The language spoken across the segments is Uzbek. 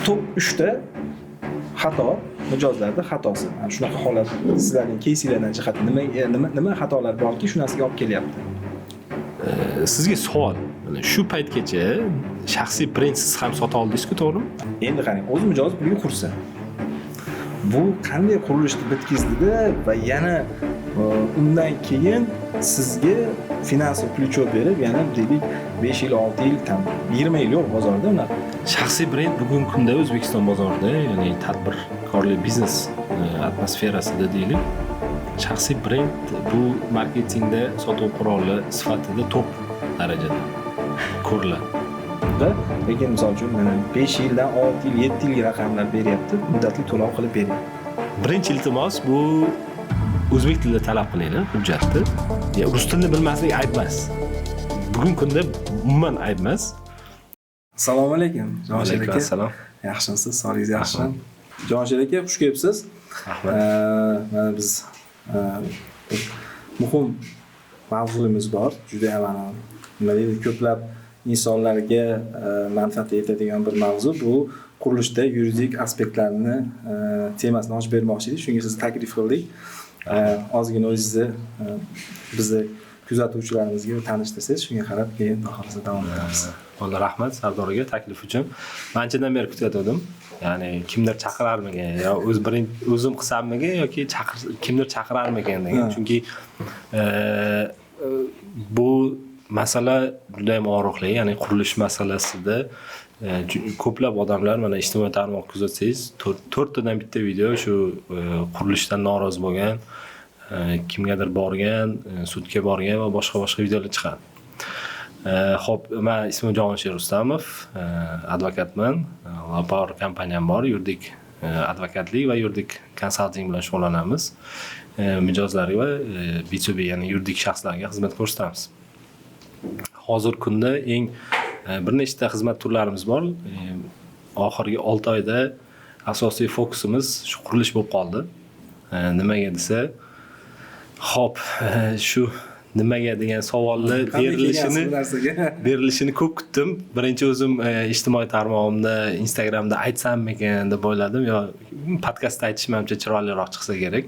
top 3 ta xato, mijozlarda xatosi. Mana shunaqa holat sizlarning кейslardan jihati nima xatolar borki, shu narsaga olib kelyapti? Sizga savol. Mana shu paytgacha shaxsiy brendsiz ham sota oldingiz-ku, to'g'rimi? Endi qarang, o'z mijoz pulga qursa. Bu qanday qurilishni bitkizdida va yana undan keyin sizga finansiy plечо berib, yana deylik 5 yil, 6 yil, tam 20 yil yo'q bozorda unaqa. Shaxsiy brend bugungi kunda O'zbekiston bozorida, ya'ni tadbirkorlik biznes atmosferasida deylik, shaxsiy brend bu marketingda sotuv quroli sifatida top darajada ko'riladi. Lekin misol uchun mana 5 yildan 6 yil, 7 yilga raqamlar beryapti, muddatli to'lov qilib beryapti. Birinchi iltimos bu o'zbek tilida talab qilinglar hujjatni. Ya rus tilini bilmaslik ayb emas. Bugungi kunda umuman ayb emas. Assalomu alaykum. Jonshir aka. Assalom. Yaxshimisiz? Sog'ligingiz yaxshimi? Jonshir aka, xush kelibsiz. Rahmat. Mana biz muhim mavzuyimiz bor. Juda ham nima deydi, ko'plab insonlarga manfaat yetadigan bir mavzu. Bu qurilishda yuridik aspektlarni temasini ochib bermoqchi edik. Shunga sizni taklif qildik. Ozgina o'zingizni bizni kuzatuvchilarimizga tanishtirsangiz, shunga qarab keyin xohlasa davom etamiz. Alloh rahmat Sardor aka taklif uchun. Anchadan beri kutayotgandim. Ya'ni kimdir chaqirarmikan yo o'zim qilsammikan yoki kimdir chaqirarmikan degan. Chunki bu masala juda ham og'riqli, ya'ni qurilish masalasida ko'plab odamlar mana ijtimoiy tarmoq kuzatsangiz, 4 tadan bitta video shu qurilishdan norozi bo'lgan, kimgadir borgan, sudga borgan va boshqa videolar chiqadi. Xo'p, men ismim Jonshir Rustamov, advokatman. Lapar kompaniyam bor, yuridik advokatlik va yuridik konsalting bilan shug'ullanamiz. Mijozlarga va B2B, ya'ni yuridik shaxslarga xizmat ko'rsatamiz. Hozir kunda eng bir nechta xizmat turlarimiz bor. Oxirgi 6 oyda asosiy fokusimiz shu qurilish bo'lib qoldi. Nimaga desa, xo'p, shu nimaga degan savolni berilishini ko'p kutdim. Birinchi o'zim ijtimoiy tarmog'imda, Instagramda aytsammikan deb o'yladim, yo podkastda aytishim menimcha chiroyliroq chiqsa kerak.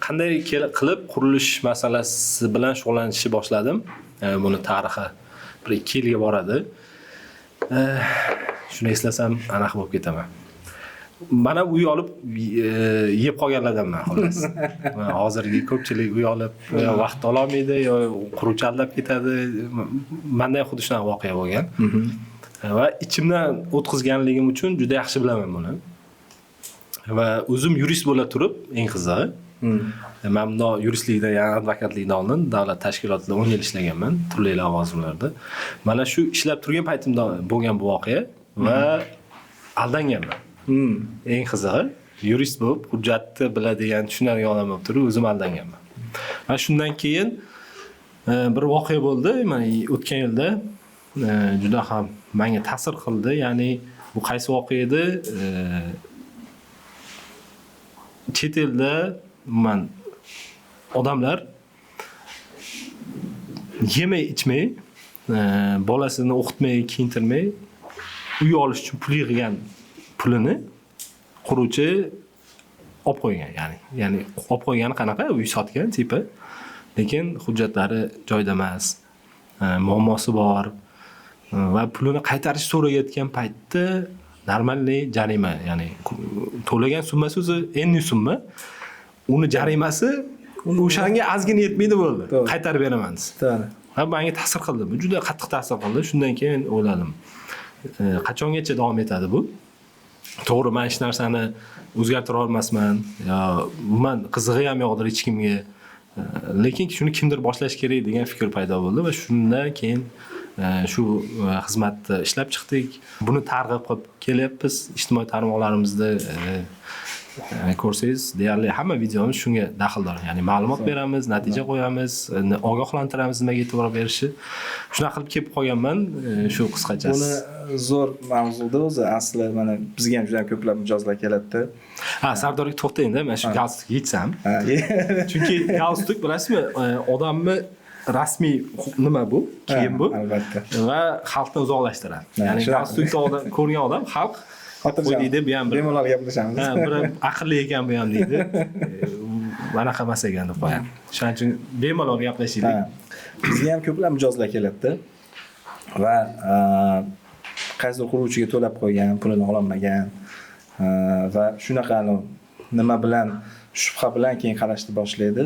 Qanday qilib qurilish masalasi bilan shug'ullanishni boshladim. Buni tarixi bir 2 yilga boradi. Shuni eslasam aniq bo'lib ketaman. Mana uy olib yeb qolganlardanman xolos. Hozirgi ko'pchilik uy olib vaqt ololmaydi yo quruvchi aldab ketadi. Menda ham xuddi shunaqa voqea bo'lgan. Va ichimdan o'tkazganligim uchun juda yaxshi bilaman buni. Va o'zim yurist bo'la turib, eng qizig'i, men bunda yuristlikda, ya'ni advokatlikdan oldin davlat tashkilotida 10 yil ishlaganman, turli lavozimlarda. Mana shu ishlab turgan paytimda bo'lgan bu voqea va aldanganman. Eng qizig'i, yurist bo'lib, hujjatni biladigan, tushunadigan odam bo'lib turib, o'zim aldanganman. Va shundan keyin bir voqea bo'ldi. Mana o'tgan yilda juda ham menga ta'sir qildi. Ya'ni bu qaysi voqea edi? Chet elda odamlar yemay ichmay, bolasini o'qitmay, kiyintirmay, uy olish uchun pul yig'gan pulini quruvchi olib qo'ygan, ya'ni olib qo'ygani qanaqa? Uy sotgan tipi, lekin hujjatlari joyida emas, muammosi bor va pulini qaytarish so'rayotgan paytda normalniy jarima, ya'ni to'lagan summasi o'zi enli summa, uni jarimasi o'shanga ozgina yetmaydi bo'ldi. Qaytarib beraman desa. To'g'ri. Va menga ta'sir qildi. Bu juda qattiq ta'sir qildi. Shundan keyin o'yladim, qachongacha davom etadi bu? To'g'ri, men hech narsani o'zgartira olmasman, yo umuman qizig'i ham yo'qdir hech kimga. Lekin shuni kimdir boshlash kerak degan fikr paydo bo'ldi va shundan keyin shu xizmatni ishlab chiqdik. Buni targ'ib qilib kelyapmiz. Ijtimoiy tarmoqlarimizda ko'rsangiz, deyarli hamma videomiz shunga daxldor. Ya'ni ma'lumot beramiz, natija qo'yamiz, ogohlantiramiz nimaga e'tibor berishi. Shunaqa qilib kelib qolganman, shu qisqachasi. Buni zo'r mavzuda o'zi asli mana bizga ham juda ko'plab mijozlar keladi-da. Sardor aka to'xtang-da, men shu galstuk yechsam. Chunki galstuk bilasizmi, odamni rasmiy nima bu? Kiyim bu. Albatta. Va xalqdan uzoqlashtiradi. Ya'ni galstukni ko'rgan odam xalq qo'ydikda bu ham bir bemalol gaplashamiz. ha bir aqlli ekan bu ham deydi. Manaqa emas ekan deb qo'yadi. Shuning uchun bemalol gaplashaylik. Bizga ham ko'plab mijozlar keladi va qaysidir quruvchiga to'lab qo'ygan, pulini ololmagan va shunaqa nima bilan shubha bilan keyin qarashni boshlaydi.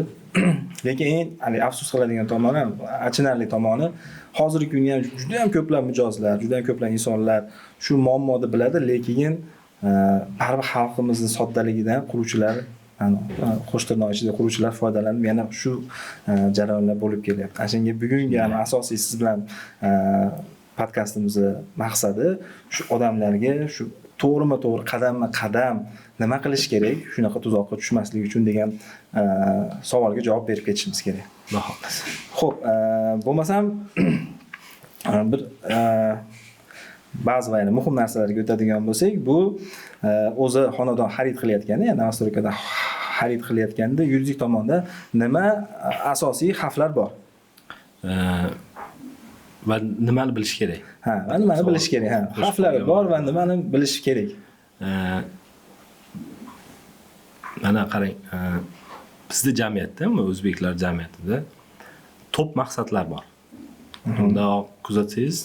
Lekin eng afsus qiladigan tomoni, achinarli tomoni, hozirgi kunda ham juda ham ko'plab mijozlar, juda ham ko'plab insonlar shu muammoni biladi, lekin baribir xalqimizning soddaligidan quruvchilar, qo'sh tirnoq ichida quruvchilar foydalanib yana shu jarayonlar bo'lib kelyapti. Shunga bugungi asosiy siz bilan podkastimizni maqsadi shu odamlarga shu to'g'rima-to'g'ri qadamma-qadam nima qilish kerak, shunaqa tuzoqqa tushmaslik uchun degan savolga javob berib ketishimiz kerak. Xudo xohlasa. Xo'p, bo'lmasam bir ba'zi yana muhim narsalarga o'tadigan bo'lsak, bu o'zi xonadon xarid qilayotganda, ya'ni Nastroykada xarid qilayotganda yuridik tomonda nima asosiy xavflar bor? Va nimani bilish kerak? Va nimani bilish kerak? Xavflari bor va nimani bilish kerak? Mana qarang, bizning jamiyatda, o'zbeklar jamiyatida top maqsadlar bor. Unda kuzatsangiz,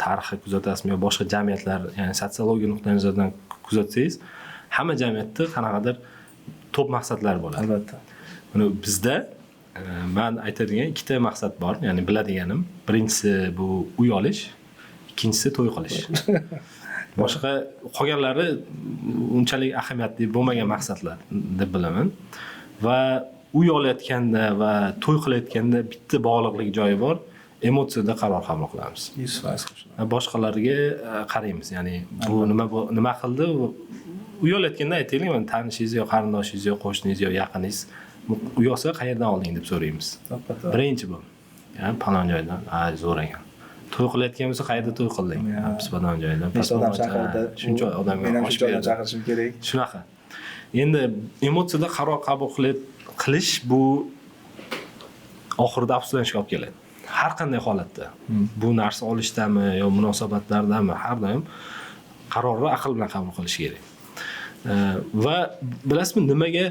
tarixni kuzatasizmi yo boshqa jamiyatlar, ya'ni sotsiologiya nuqtai nazaridan kuzatsangiz, hamma jamiyatda qanaqadir top maqsadlar bo'ladi. Albatta. Mana bizda men aytadigan ikkita maqsad bor, ya'ni biladiganim. Birinchisi bu uy olish, ikkinchisi to'y qilish. Boshqa qolganlari unchalik ahamiyatli bo'lmagan maqsadlar deb bilaman. Va uy olayotganda va to'y qilayotganda bitta bog'liqlik joyi bor. Emotsiyada qaror qabul qilamiz. 100%. Boshqalarga qaraymiz. Ya'ni bu nima qildi? Uy olayotganda aytaylik, mana tanishingiz yo qarindoshingiz yo qo'shningiz yo yaqiningiz uy olsa qayerdan olding deb so'raymiz. Birinchi bu. Ya'ni palon joydan, zo'r ekan. To'y qilayotgan bo'lsa qayerda to'y qilding? Biz palon joydan. Odam chaqirdi. Shuncha odamga osh berdi. Chaqirishim kerak. Shunaqa. Endi emotsiyada qaror qabul qilish bu oxirida afsuslanishga olib keladi. Har qanday holatda. Bu narsa olishdami yo munosabatlardami, har doim qarorni aql bilan qabul qilish kerak. Va bilasizmi, nimaga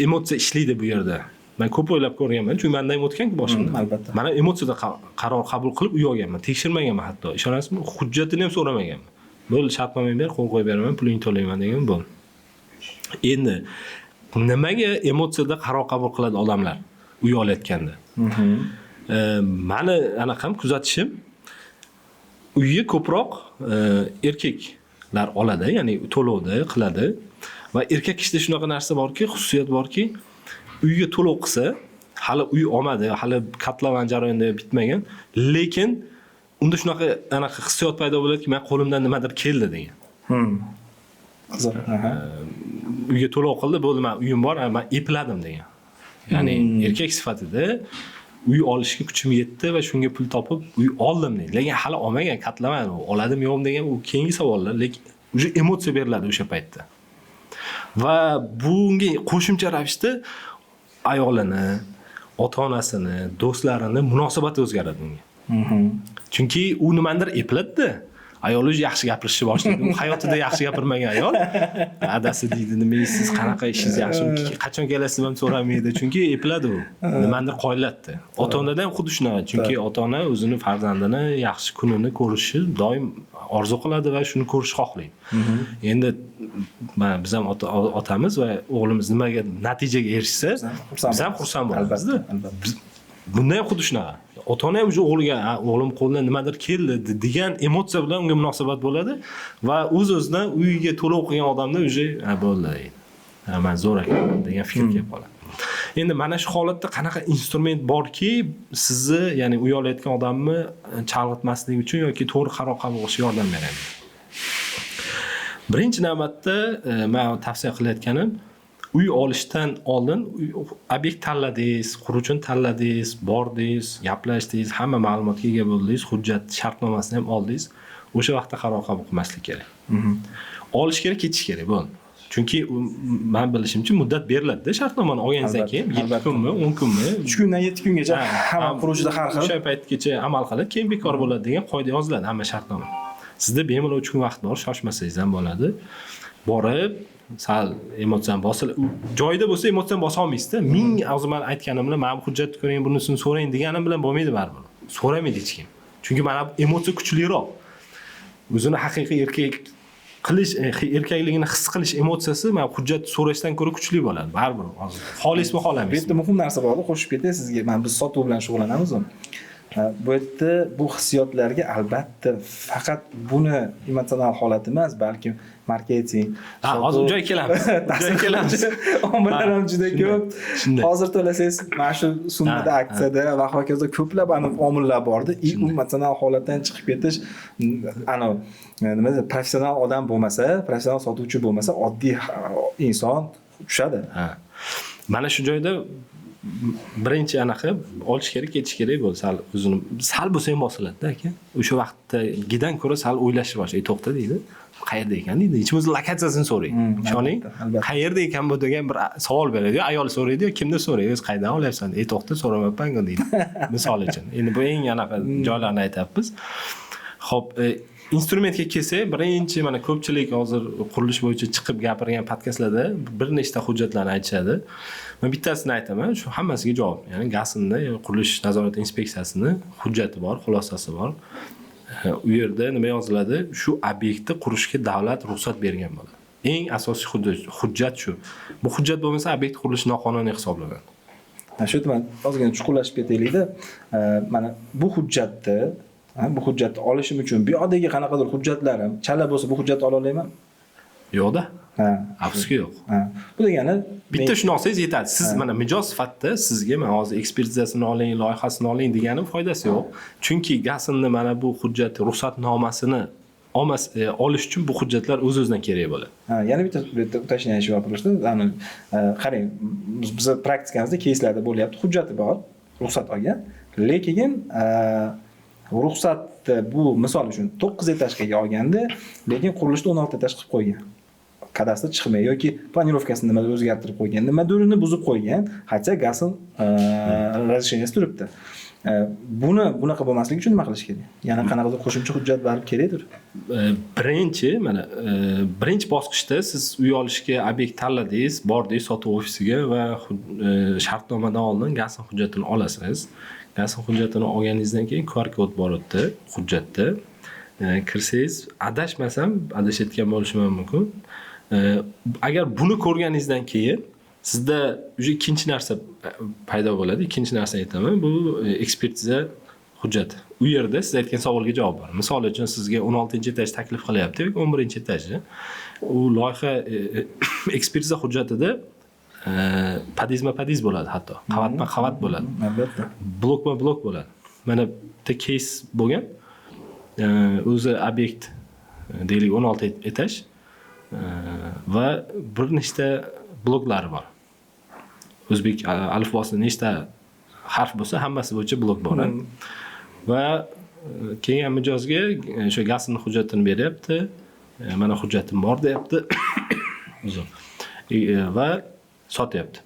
emotsiya ishlaydi bu yerda? Men ko'p o'ylab ko'rganman, chunki menda ham o'tgan-ku boshimda. Albatta. Mana emotsiyada qaror qabul qilib uy olganman, tekshirmaganman hatto. Ishonasizmi? Hujjatini ham so'ramaganman. Bo'ldi, shartnoma ber, qo'l qo'yib beraman, pulingni to'layman degan bo'ldi. Endi nimaga emotsiyada qaror qabul qiladi odamlar uy olayotganda? Mani anaqam kuzatishim, uyga ko'proq erkaklar oladi, ya'ni to'lovda qiladi va erkak kishida shunaqa narsa borki, xususiyat borki, uyga to'lov qilsa, hali uy olmadi, hali katlavan jarayonida bitmagan, lekin unda shunaqa hissiyot paydo bo'ladiki, men qo'limdan nimadir keldi degan. Qiziq. Uyga to'lov qildi, bo'ldi, men uyim bor, men epladim degan. Ya'ni erkak sifatida uy olishga kuchim yetdi va shunga pul topib uy oldim deydi. Lekin hali olmagan, katlaman, oladimi yo'qmi degan u keyingi savollar, lekin o'sha emotsiya beriladi o'sha paytda. Va bunga qo'shimcha ravishda ayolini, ota-onasini, do'stlarini munosabati o'zgaradi bunga. Chunki u nimadir eplatdi. Ayol o'zi yaxshi gapirishni boshlaydi. U hayotida yaxshi gapirmagan ayol. Adasi deydi, nima siz qanaqa ishingiz yaxshimi? Qachon kelasiz ham so'ramaydi. Chunki epladi u. Nimadir qo'ylatdi. Ota-onadan ham xuddi shunaqa. Chunki ota-ona o'zini farzandini yaxshi kunini ko'rishi doim orzu qiladi va shuni ko'rish xohlaydi. Endi biz ham otamiz va o'g'limiz nimaga natijaga erishsa, biz ham xursand bo'lamiz. Bunda ham xuddi shunaqa. Ota-ona ham o'g'liga, o'g'lim qo'lidan nimadir keldi degan emotsiya bilan unga munosabat bo'ladi va o'z-o'zidan uyiga to'lov qilgan odamda o'zi bo'ldi deydi. Men zo'r ekan degan fikr kelib qoladi. Endi mana shu holatda qanaqa instrument borki, sizni, ya'ni uy olayotgan odamni chalg'itmaslik uchun yoki to'g'ri qaror qabul qilishga yordam beradi. Birinchi navbatda men tavsiya qilayotganim, uy olishdan oldin obyekt tanladingiz, quruvchini tanladingiz, bordingiz, gaplashdingiz, hamma ma'lumotga ega bo'ldingiz, hujjat shartnomasini ham oldingiz. O'sha vaqtda qaror qabul qilmaslik kerak. Olish kerak, ketish kerak bo'ldi. Chunki men bilishimcha muddat beriladi-da shartnomani olganingizdan keyin 7 kunmi, 10 kunmi, 3 kundan 7 kungacha hamma quruvchida har xil. O'sha paytgacha amal qilib, keyin bekor bo'ladi degan qoida yoziladi hamma shartnoma. Sizda bemalol 3 kun vaqt bor, shoshmasangiz ham bo'ladi. Borib, sal emotsiyani bosilib, joyida bo'lsa emotsiyani bosa olmaysiz-da. Ming hozir men aytganim bilan, "Mana bu hujjatni ko'ring, bunisini so'rang" deganim bilan bo'lmaydi baribir. So'ramaydi hech kim. Chunki mana bu emotsiya kuchliroq. O'zini haqiqiy erkak qilish, erkakligini his qilish emotsiyasi mana hujjat so'rashdan ko'ra kuchli bo'ladi. Baribir hozir xolismi Bu xohlamaysiz. yerda muhim narsa bor, qo'shib ketay sizga. Mana biz sotuv bilan shug'ullanamiz. Bu yerda bu hissiyotlarga albatta faqat buni emotsional holat emas, balki marketing, hozir joy kelamiz. Joy kelamiz. Omillar ham juda ko'p. Shunday. Hozir to'lasangiz, mana shu summada aksiyada va hokazo ko'plab omillar bordi. Emotsional holatdan chiqib ketish, nima deydi, professional odam bo'lmasa, professional sotuvchi bo'lmasa, oddiy inson tushadi. Ha. Mana shu joyda birinchi anaqa olish kerak, ketish kerak bo'lsa, sal bo'lsa ham bosiladi-da aka. O'sha vaqtdagidan ko'ra sal o'ylashni boshlaydi. To'xta deydi. Qayerda ekan deydi. Ichimizda lokatsiyasini so'raydi. Ishoning, qayerda ekan bu degan bir savol beradi. Ayol so'raydi, kimdan so'raydi? O'zi qaydan olyapsan? To'xta, so'ramabman deydi. Misol uchun. Endi bu eng anaqa joylarni aytamiz. Xo'p, instrumentga kelsak, birinchi mana ko'pchilik hozir qurilish bo'yicha chiqib gapirgan podkastlarda bir nechta hujjatlarni aytishadi. Men bittasini aytaman, shu hammasiga javob. Ya'ni GASNda, qurilish nazorati inspeksiyasini hujjati bor, xulosasi bor. U yerda nima yoziladi? Shu obyektni qurishga davlat ruxsat bergan bo'ladi. Eng asosiy hujjat shu. Bu hujjat bo'lmasa, obyekt qurilishi noqonuniy hisoblanadi. Shu yerda men ozgina chuqurlashib ketaylik-da. Mana bu hujjatni olishim uchun bu yoqdagi qanaqadir hujjatlarim chala bo'lsa bu hujjatni ola olayman? Yo'q-da. Afsuski yo'q. Bu degani bitta shuni olsangiz yetadi. Siz mana mijoz sifatida sizga men hozir ekspertizasini oling, loyihasini oling deganim foydasi yo'q. Chunki GASNni mana bu hujjat ruxsatnomasini olish uchun bu hujjatlar o'z-o'zidan kerak bo'ladi. Yana bitta уточняющий вопрос. Qarang, biz praktikamizda keyslarda bo'lyapti. Hujjati bor, ruxsat olgan, lekin ruxsatni bu misol uchun 9 etajga olganda, lekin qurilishni 16 etaj qilib qo'ygan. Kadastr chiqmay yoki planirovkasini nimadir o'zgartirib qo'ygan, nimadirni buzib qo'ygan, hatto GASN razresheniyasi turibdi. Bunaqa bo'lmasligi uchun nima qilish kerak? Yana qanaqadir qo'shimcha hujjat barib kerakdir. Birinchi bosqichda siz uy olishga obyekt tanladingiz, bordingiz sotuv ofisiga va shartnomadan oldin GASN hujjatini olasiz. GASN hujjatini olganingizdan keyin QR kod bor o'tdi, hujjatda. Kirsangiz, adashmasam, adashayotgan bo'lishim mumkin. Agar buni ko'rganingizdan keyin sizda ikkinchi narsa paydo bo'ladi. Ikkinchi narsa aytaman, bu ekspertiza hujjati. U yerda siz aytgan savolga javob bor. Misol uchun sizga 16-etaj taklif qilyapti yoki 11-etajni. U loyiha ekspertiza hujjatida padizma-padiz bo'ladi hatto. Qavatma-qavat bo'ladi. Albatta. Blokma-blok bo'ladi. Mana bitta case bo'lgan. O'zi obyekt deylik 16 etaj va bir nechta bloklari bor. O'zbek alifbosida nechta harf bo'lsa, hammasi bo'yicha blok bor. Va kelgan mijozga o'sha GASN hujjatini beryapti. Mana hujjatim bor deyapti. Uzun. Va sotyapti.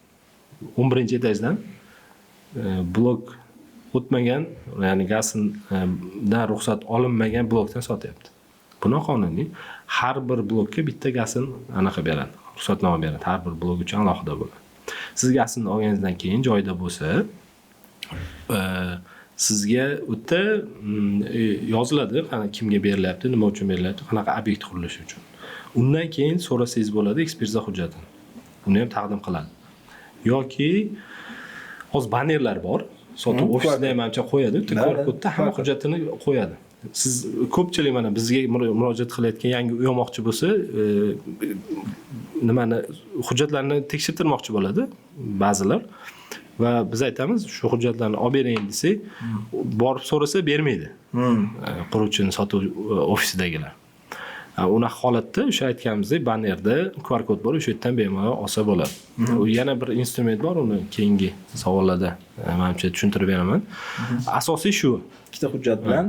11-etajdan blok o'tmagan, ya'ni GASNdan ruxsat olinmagan blokdan sotyapti. Bu noqonuniy. Har bir blokka bitta GASN anaqa beradi, ruxsatnoma beradi. Har bir blok uchun alohida bo'ladi. Siz GASNni olganingizdan keyin joyida bo'lsa, sizga o'tda yoziladi, qana kimga berilyapti, nima uchun berilyapti, qanaqa obyekt qurilishi uchun. Undan keyin so'rasangiz bo'ladi ekspertiza hujjatini. Uni ham taqdim qiladi. Yoki hozir bannerlar bor. Sotuv ofisida ham ancha qo'yadi. QR kodda hamma hujjatini qo'yadi. Siz ko'pchilik mana bizga murojaat qilayotgan yangi uy olmoqchi bo'lsa, nimani hujjatlarni tekshirtirmoqchi bo'ladi ba'zilar. Va biz aytamiz, shu hujjatlarni olib bering desak, borib so'rasa bermaydi. Quruvchining sotuv ofisidagilar. Unaqa holatda o'sha aytganimizdek bannerda QR kod bor, o'sha yerdan bemalol olsa bo'ladi. Yana bir instrument bor, uni keyingi savollarda menimcha tushuntirib beraman. Asosiy shu. Ikkita hujjat bilan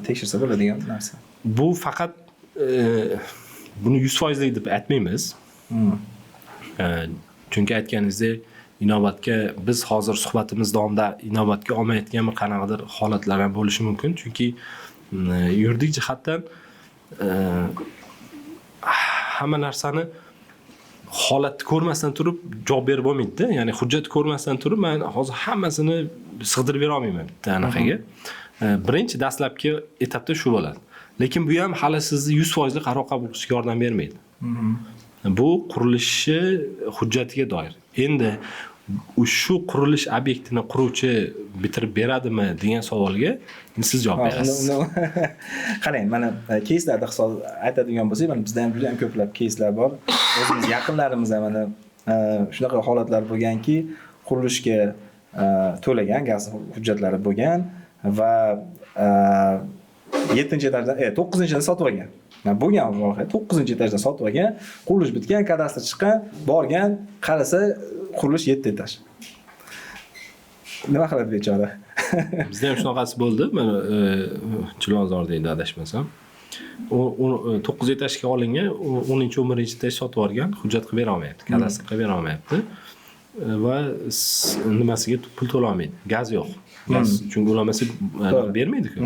tekshirsa bo'ladigan narsa. Bu faqat buni 100% deb aytmaymiz. Chunki aytganingizdek, inobatga biz hozir suhbatimiz davomida inobatga olmayotgan bir qanaqadir holatlar ham bo'lishi mumkin. Chunki yuridik jihatdan hamma narsani holatni ko'rmasdan turib javob berib bo'lmaydi-da. Ya'ni hujjatni ko'rmasdan turib men hozir hammasini sig'dirib bera olmayman bitta anaqaga. Birinchi dastlabki etapda shu bo'ladi. Lekin bu ham hali sizni 100% qaror qabul qilishga yordam bermaydi. Bu qurilishni hujjatiga doir. Endi shu qurilish obyektini quruvchi bitirib beradimi degan savolga siz javob berasiz. Qarang, mana keyslarda hisob aytadigan bo'lsak, mana bizda ham juda ham ko'plab keyslar bor. O'zimiz yaqinlarimiz ham mana shunaqa holatlar bo'lganki, qurilishga to'lagan gaz hujjatlari bo'lgan va 7-etajdan 9-etajdan sotib olgan. Mana bo'lgan voqea 9-etajdan sotib olgan, qurilish bitgan, kadastr chiqqan, borgan, qarasa qurilish 7 etaj. Nima qiladi bechora? Bizda ham shunaqasi bo'ldi. Mana Chilonzor deydi adashmasam. 9 etajga olingan, 10-11 etaj sotib olgan, hujjat qilib bera olmayapti, kadastr qilib bera olmayapti. Va nimasiga pul to'la olmaydi. Gaz yo'q. Gaz chunki ulamasi bermaydi-ku.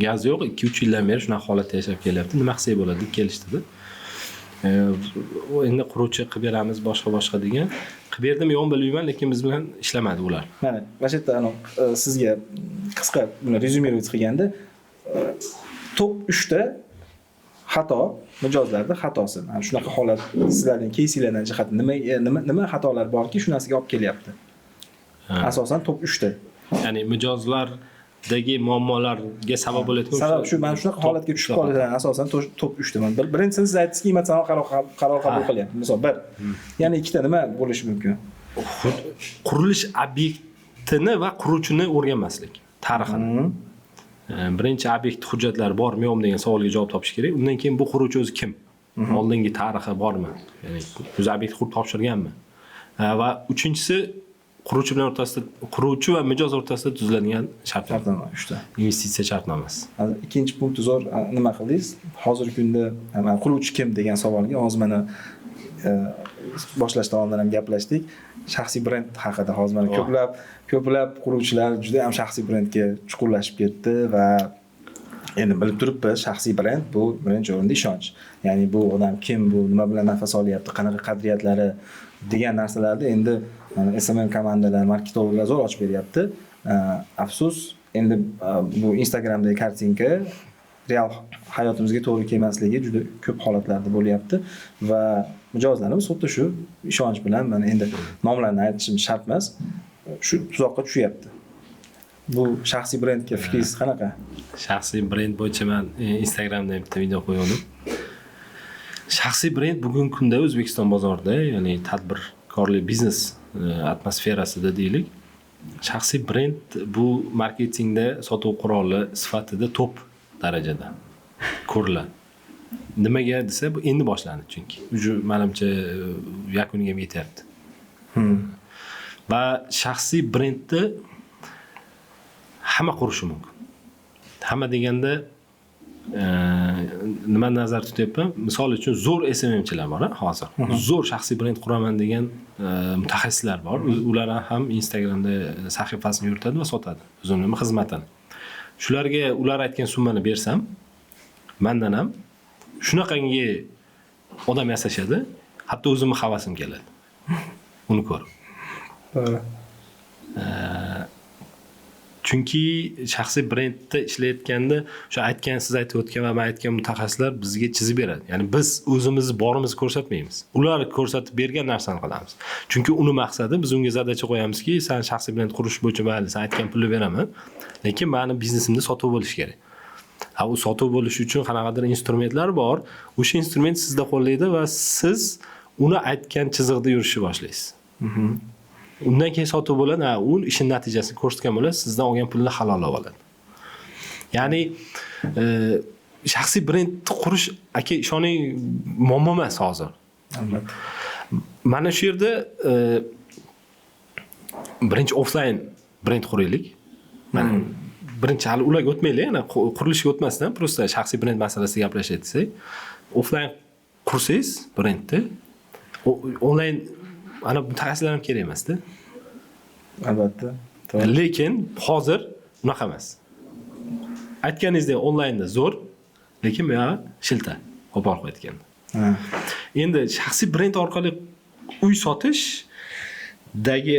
Gaz yo'q, 2-3 yildan beri shunaqa holatda yashab kelyapti. Nima qilsak bo'ladi deb kelishdi-da. Endi quruvchi qilib beramiz boshqa degan. Qilib berdim yo'q bilmayman, lekin biz bilan ishlamadi ular. Mana shu yerda sizga qisqa buni rezyumirovat qilganda top 3 ta xato, mijozlarda xatosi. Mana shunaqa holat sizlarning keysinglardan jihat nima xatolar borki, shunasiga olib kelyapti. Asosan top 3 ta. Ya'ni mijozlardagi muammolarga sabab bo'layotgan sabab shu, mana shunaqa holatga tushib qolgan asosan top 3 ta. Birinchisi siz aytdingizki, qiymat qaror qabul qilyapti. Misol 1. Ya'ni ikkita nima bo'lishi mumkin? Qurilish obyektini va quruvchini o'rganmaslik, tarixini. Birinchi obyekt hujjatlari bormi yo'qmi degan savolga javob topish kerak. Undan keyin bu quruvchi o'zi kim? Oldingi tarixi bormi? Ya'ni o'zi obyekt qurib topshirganmi? Va uchinchisi quruvchi bilan o'rtasida, quruvchi va mijoz o'rtasida tuziladigan shartnoma 3 ta. Investitsiya shartnomasi. Ikkinchi punkt zo'r nima qildingiz? Hozirgi kunda quruvchi kim degan savolga hozir mana boshlashdan oldin ham gaplashdik. Shaxsiy brend haqida hozir mana ko'plab quruvchilar juda ham shaxsiy brendga chuqurlashib ketdi va endi bilib turibmiz, shaxsiy brend bu birinchi o'rinda ishonch. Ya'ni bu odam kim, bu nima bilan nafas olyapti, qanaqa qadriyatlari degan narsalarni endi SMM komandalar, marketologlar zo'r ochib beryapti. Afsus, endi bu Instagramdagi kartinka real hayotimizga to'g'ri kelmasligi juda ko'p holatlarda bo'lyapti va mijozlarimiz xuddi shu ishonch bilan mana endi nomlarni aytishim shart emas, shu tuzoqqa tushyapti. Bu shaxsiy brendga fikringiz qanaqa? Shaxsiy brend bo'yicha men Instagramda bitta video qo'ygandim. Shaxsiy brend bugungi kunda O'zbekiston bozorida, ya'ni tadbirkorlik biznes atmosferasida deylik, shaxsiy brend bu marketingda sotuv quroli sifatida top darajada ko'riladi. Nimaga desa, bu endi boshlandi chunki. Menimcha yakuniga yetyapti. Va shaxsiy brendni hamma qurishi mumkin. Hamma deganda nima nazarda tutyapman? Misol uchun zo'r SMMchilar bor hozir. Zo'r shaxsiy brend quraman degan mutaxassislar bor. Ular ham Instagramda sahifasini yuritadi va sotadi o'zining xizmatini. Shularga ular aytgan summani bersam, mendan ham shunaqangi odam yasashadi, hatto o'zimni havasim keladi. Uni ko'rib. Chunki shaxsiy brendda ishlayotganda o'sha aytgan, siz aytib o'tgan va men aytgan mutaxassislar bizga chizib beradi. Ya'ni biz o'zimizni borimizni ko'rsatmaymiz. Ular ko'rsatib bergan narsani qilamiz. Chunki uni maqsadi biz unga zadacha qo'yamizki, sen shaxsiy brend qurish bo'yicha mayli, sen aytgan pulni beraman, lekin meni biznesimda sotuv bo'lishi kerak. U sotuv bo'lishi uchun qanaqadir instrumentlar bor. O'sha instrument sizda qo'llaydi va siz uni aytgan chiziqda yurishni boshlaysiz. Undan keyin sotuv bo'ladi, u ishning natijasini ko'rsatgan bo'ladi, sizdan olgan pulni halollab oladi. Ya'ni shaxsiy brend qurish aka ishoning muammo emas hozir. Albatta. Mana shu yerda birinchi offline brend quraylik. Mana birinchi hali ularga o'tmaylik, yana qurilishga o'tmasdan, prosta shaxsiy brend masalasida gaplashayotsak, offline qursangiz brendni, onlayn ana mutaxassislar ham kerak emas-da. Albatta. Lekin hozir unaqa emas. aytganingizdek onlaynda zo'r, lekin bu yoq shilta olib borib qo'yayotgan. Ha. Endi shaxsiy brend orqali uy sotishdagi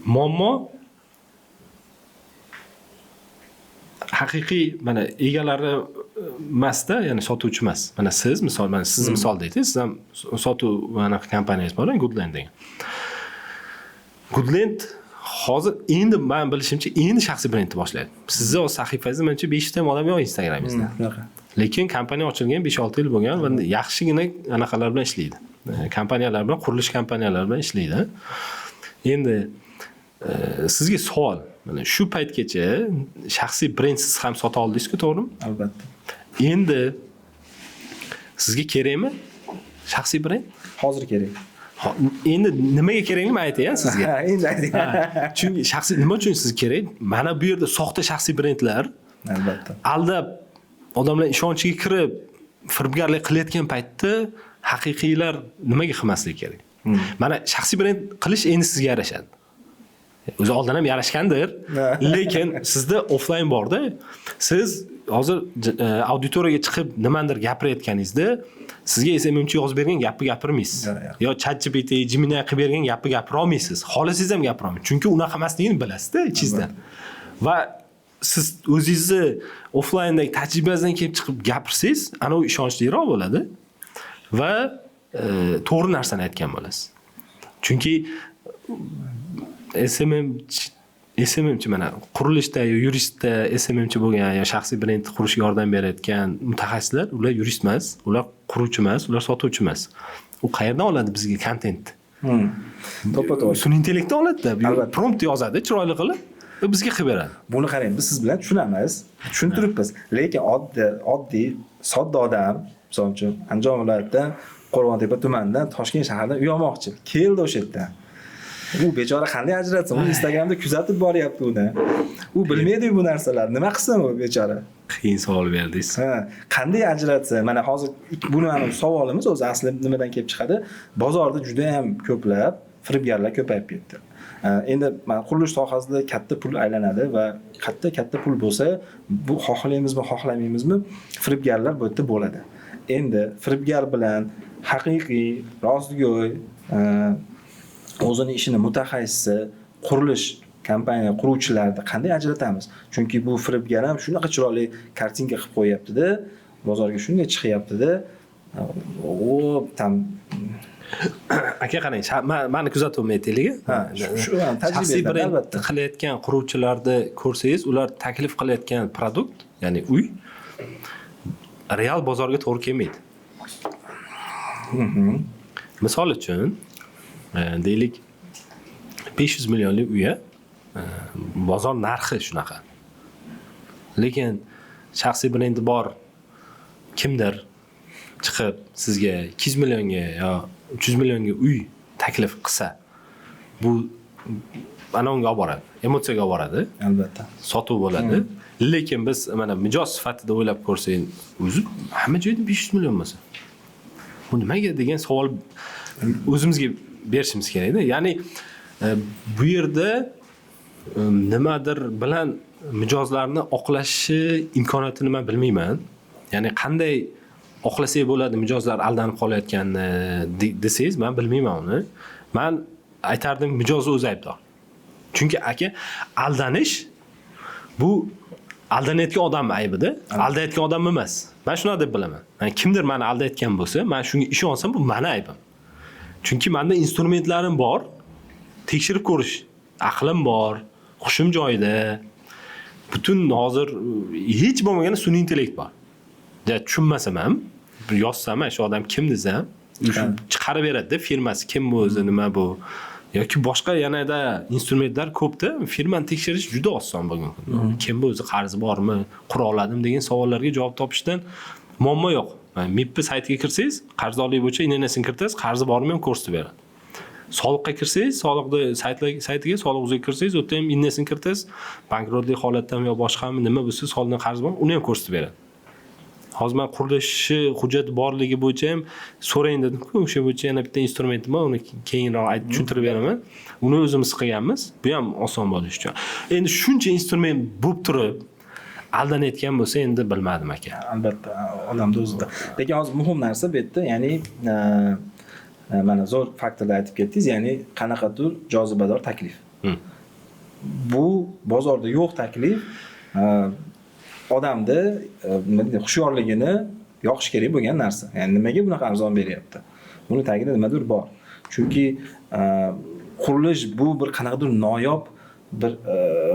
muammo haqiqiy mana egalari emasda, ya'ni sotuvchi emas. Mana siz misol, mana siz misol deysiz, siz ham sotuv mana kompaniyangiz bor, Goodland degan. Goodland hozir endi men bilishimcha endi shaxsiy brendni boshlaydi. Sizni o'z sahifangizda menimcha 500 ta odam yo'q Instagramingizda. Shunaqa. Lekin kompaniya ochilgan 5-6 yil bo'lgan va yaxshigina anaqalar bilan ishlaydi. Kompaniyalar bilan, qurilish kompaniyalari bilan ishlaydi. Endi sizga savol, mana shu paytgacha shaxsiy brendsiz ham sota oldingiz-ku, to'g'rimi? Albatta. Endi sizga kerakmi shaxsiy brend? Hozir kerak. Endi nimaga kerakligini men aytay sizga. Ha, endi ayting. Chunki shaxsiy nima uchun sizga kerak? Mana bu yerda soxta shaxsiy brendlar Albatta. aldab odamlar ishonchiga kirib firibgarlik qilayotgan paytda haqiqiylar nimaga qilmasligi kerak? Mana shaxsiy brend qilish endi sizga yarashadi. O'zi oldin ham yarashgandir, lekin sizda offline borda, siz hozir auditoriyaga chiqib nimandir gapirayotganingizda sizga SMMchi yozib bergan gapni gapirmaysiz. Yo ChatGPT, Gemini qilib bergan gapni gapira olmaysiz. Xohlasangiz ham gapira olmaysiz. Chunki unaqa emasligini bilasizda ichingizdan. Va siz o'zingizni offlayndagi tajribangizdan kelib chiqib gapirsangiz, ana u ishonchliroq bo'ladi va to'g'ri narsani aytgan bo'lasiz. Chunki SMMchi mana qurilishda, yuristda SMMchi bo'lgan yo shaxsiy brend qurishga yordam berayotgan mutaxassislar, ular yurist emas, ular quruvchi emas, ular sotuvchi emas. U qayerdan oladi bizga kontent? To'ppa-to'g'ri. Sun'iy intellektdan oladi-da. Prompt yozadi, chiroyli qilib va bizga qilib beradi. Buni qarang, biz siz bilan tushunamiz, tushuntiribmiz. Lekin oddiy, sodda odam, misol uchun Andijon viloyatidan, Qo'rg'ontepa tumanidan, Toshkent shaharidan uy olmoqchi. Keldi o'sha yerdan. U bechora qanday ajratsin? U Instagramda kuzatib boryapti uni. U bilmaydi bu narsalarni. Nima qilsin u bechora? Qiyin savol berdingiz. Ha, qanday ajratsin? Mana hozir buni savolimiz o'zi asli nimadan kelib chiqadi? Bozorda juda ham ko'plab firibgarlar ko'payib ketdi. Endi mana qurilish sohasida katta pul aylanadi va katta pul bo'lsa, bu xohlaymizmi, xohlamaymizmi, firibgarlar bu yerda bo'ladi. Endi firibgar bilan haqiqiy, rostgo'y, o'zini ishini mutaxassisi, qurilish kompaniya quruvchilarni qanday ajratamiz? Chunki bu firibgar ham shunaqa chiroyli kartinka qilib qo'yapti-da, bozorga shunday chiqyapti-da. Tam aka qarang, meni kuzatuvimni aytaylik. Shu tajriba shaxsiy brend qilayotgan quruvchilarni ko'rsangiz, ular taklif qilayotgan produkt, ya'ni uy real bozorga to'g'ri kelmaydi. Misol uchun, deylik 500 millionlik uyga bozor narxi shunaqa. Lekin shaxsiy brendi bor kimdir chiqib sizga 200 millionga yo 300 millionga uy taklif qilsa, bu ana unga olib boradi, emotsiyaga olib boradi. Albatta. Sotuv bo'ladi. Lekin biz mana mijoz sifatida o'ylab ko'rsang, o'zi hamma joyda 500 million bo'lsa, bu nimaga degan savol o'zimizga berishimiz kerak-da. Ya'ni bu yerda nimadir bilan mijozlarni oqlashi imkoniyatini men bilmayman. Ya'ni qanday oqlasak bo'ladi mijozlar aldanib qolayotganini desangiz, men bilmayman uni. Men aytardim, mijoz o'zi aybdor. Chunki aka, aldanish bu aldanayotgan odam aybida, aldayotgan odam emas. Men shuni deb bilaman. Yani kimdir meni aldayotgan bo'lsa, men shunga ishonsam, bu meni aybim. Chunki menda instrumentlarim bor, tekshirib ko'rish aqlim bor, xushim joyida. Butun hozir hech bo'lmaganda sun'iy intellekt bor. Ja tushunmasam ham, yozsam shu odam kim desam, chiqarib beradi-da, firmasi kim bu o'zi, nima bu. Yoki boshqa yanada instrumentlar ko'pda, firmani tekshirish juda oson bugun. Kim bu o'zi, qarzi bormi, qura oladim degan savollarga javob topishdan muammo yo'q. MIP saytiga kirsangiz, qarzdorlik bo'yicha innesini kiritasiz, qarzi bormi ham ko'rsatib beradi. Soliqqa kirsangiz, soliqda saytiga, soliq o'ziga kirsangiz, o'tda ham innesini kiritasiz, bankrotlik holatdami yo boshqami nima bo'lsa, soliqdan qarz bor, uni ham ko'rsatib beradi. Hozir men qurilishi hujjati borligi bo'yicha ham so'rang dedim-ku, o'sha bo'yicha yana bitta instrumentim bor, uni keyinroq tushuntirib beraman. Uni o'zimiz qilganmiz. Bu ham oson bo'lishi uchun. Endi shuncha instrument bo'lib turib, aldanayotgan bo'lsa endi bilmadim aka. Albatta odamni o'zida. Lekin hozir muhim narsa bu yerda, ya'ni mana zo'r faktorlar aytib ketdingiz, ya'ni qanaqadir jozibador taklif. Bu bozorda yo'q taklif odamni nima deydi, xushyorligini yoqish kerak bo'lgan narsa. Ya'ni nimaga bunaqa arzon beryapti? Buni tagida nimadir bor. Chunki qurilish bu bir qanaqadir noyob bir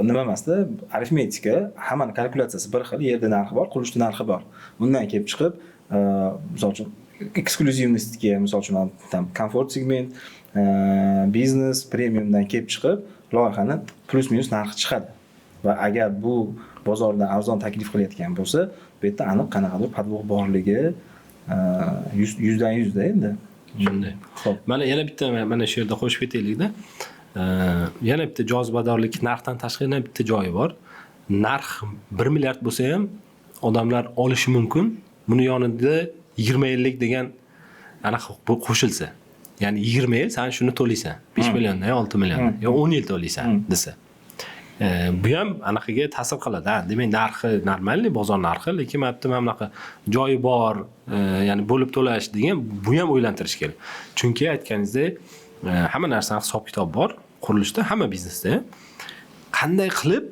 nima emasda, arifmetika, hammaning kalkulyatsiyasi bir xil, yerda narxi bor, qurilishda narxi bor. Bundan kelib chiqib, misol uchun eksklyuzivnostga, misol uchun tam komfort segment, biznes, premiumdan kelib chiqib, loyihani plus minus narxi chiqadi. Va agar bu bozordan arzon taklif qilayotgan bo'lsa, bu yerda aniq qanaqadir podvog borligi 100% da endi. Shunday. Mana yana bitta mana shu yerda qo'shib ketaylik-da. Yana bitta jozibadorlik narxdan tashqari yana bitta joyi bor. Narx 1 milliard bo'lsa ham odamlar olishi mumkin. Buni yonida 20 yillik degan anaqa qo'shilsa. Ya'ni 20 yil sen shuni to'laysan. 5 milliondan, 6 milliondan, yo 10 yil to'laysan desa. Bu ham anaqaga ta'sir qiladi. Demak, narxi normalniy bozor narxi, lekin mana bu bunaqa joyi bor, ya'ni bo'lib to'lash degan bu ham o'ylantirish kerak. Chunki aytganingizdek, hamma narsaning hisob-kitob bor, qurilishda, hamma biznesda. Qanday qilib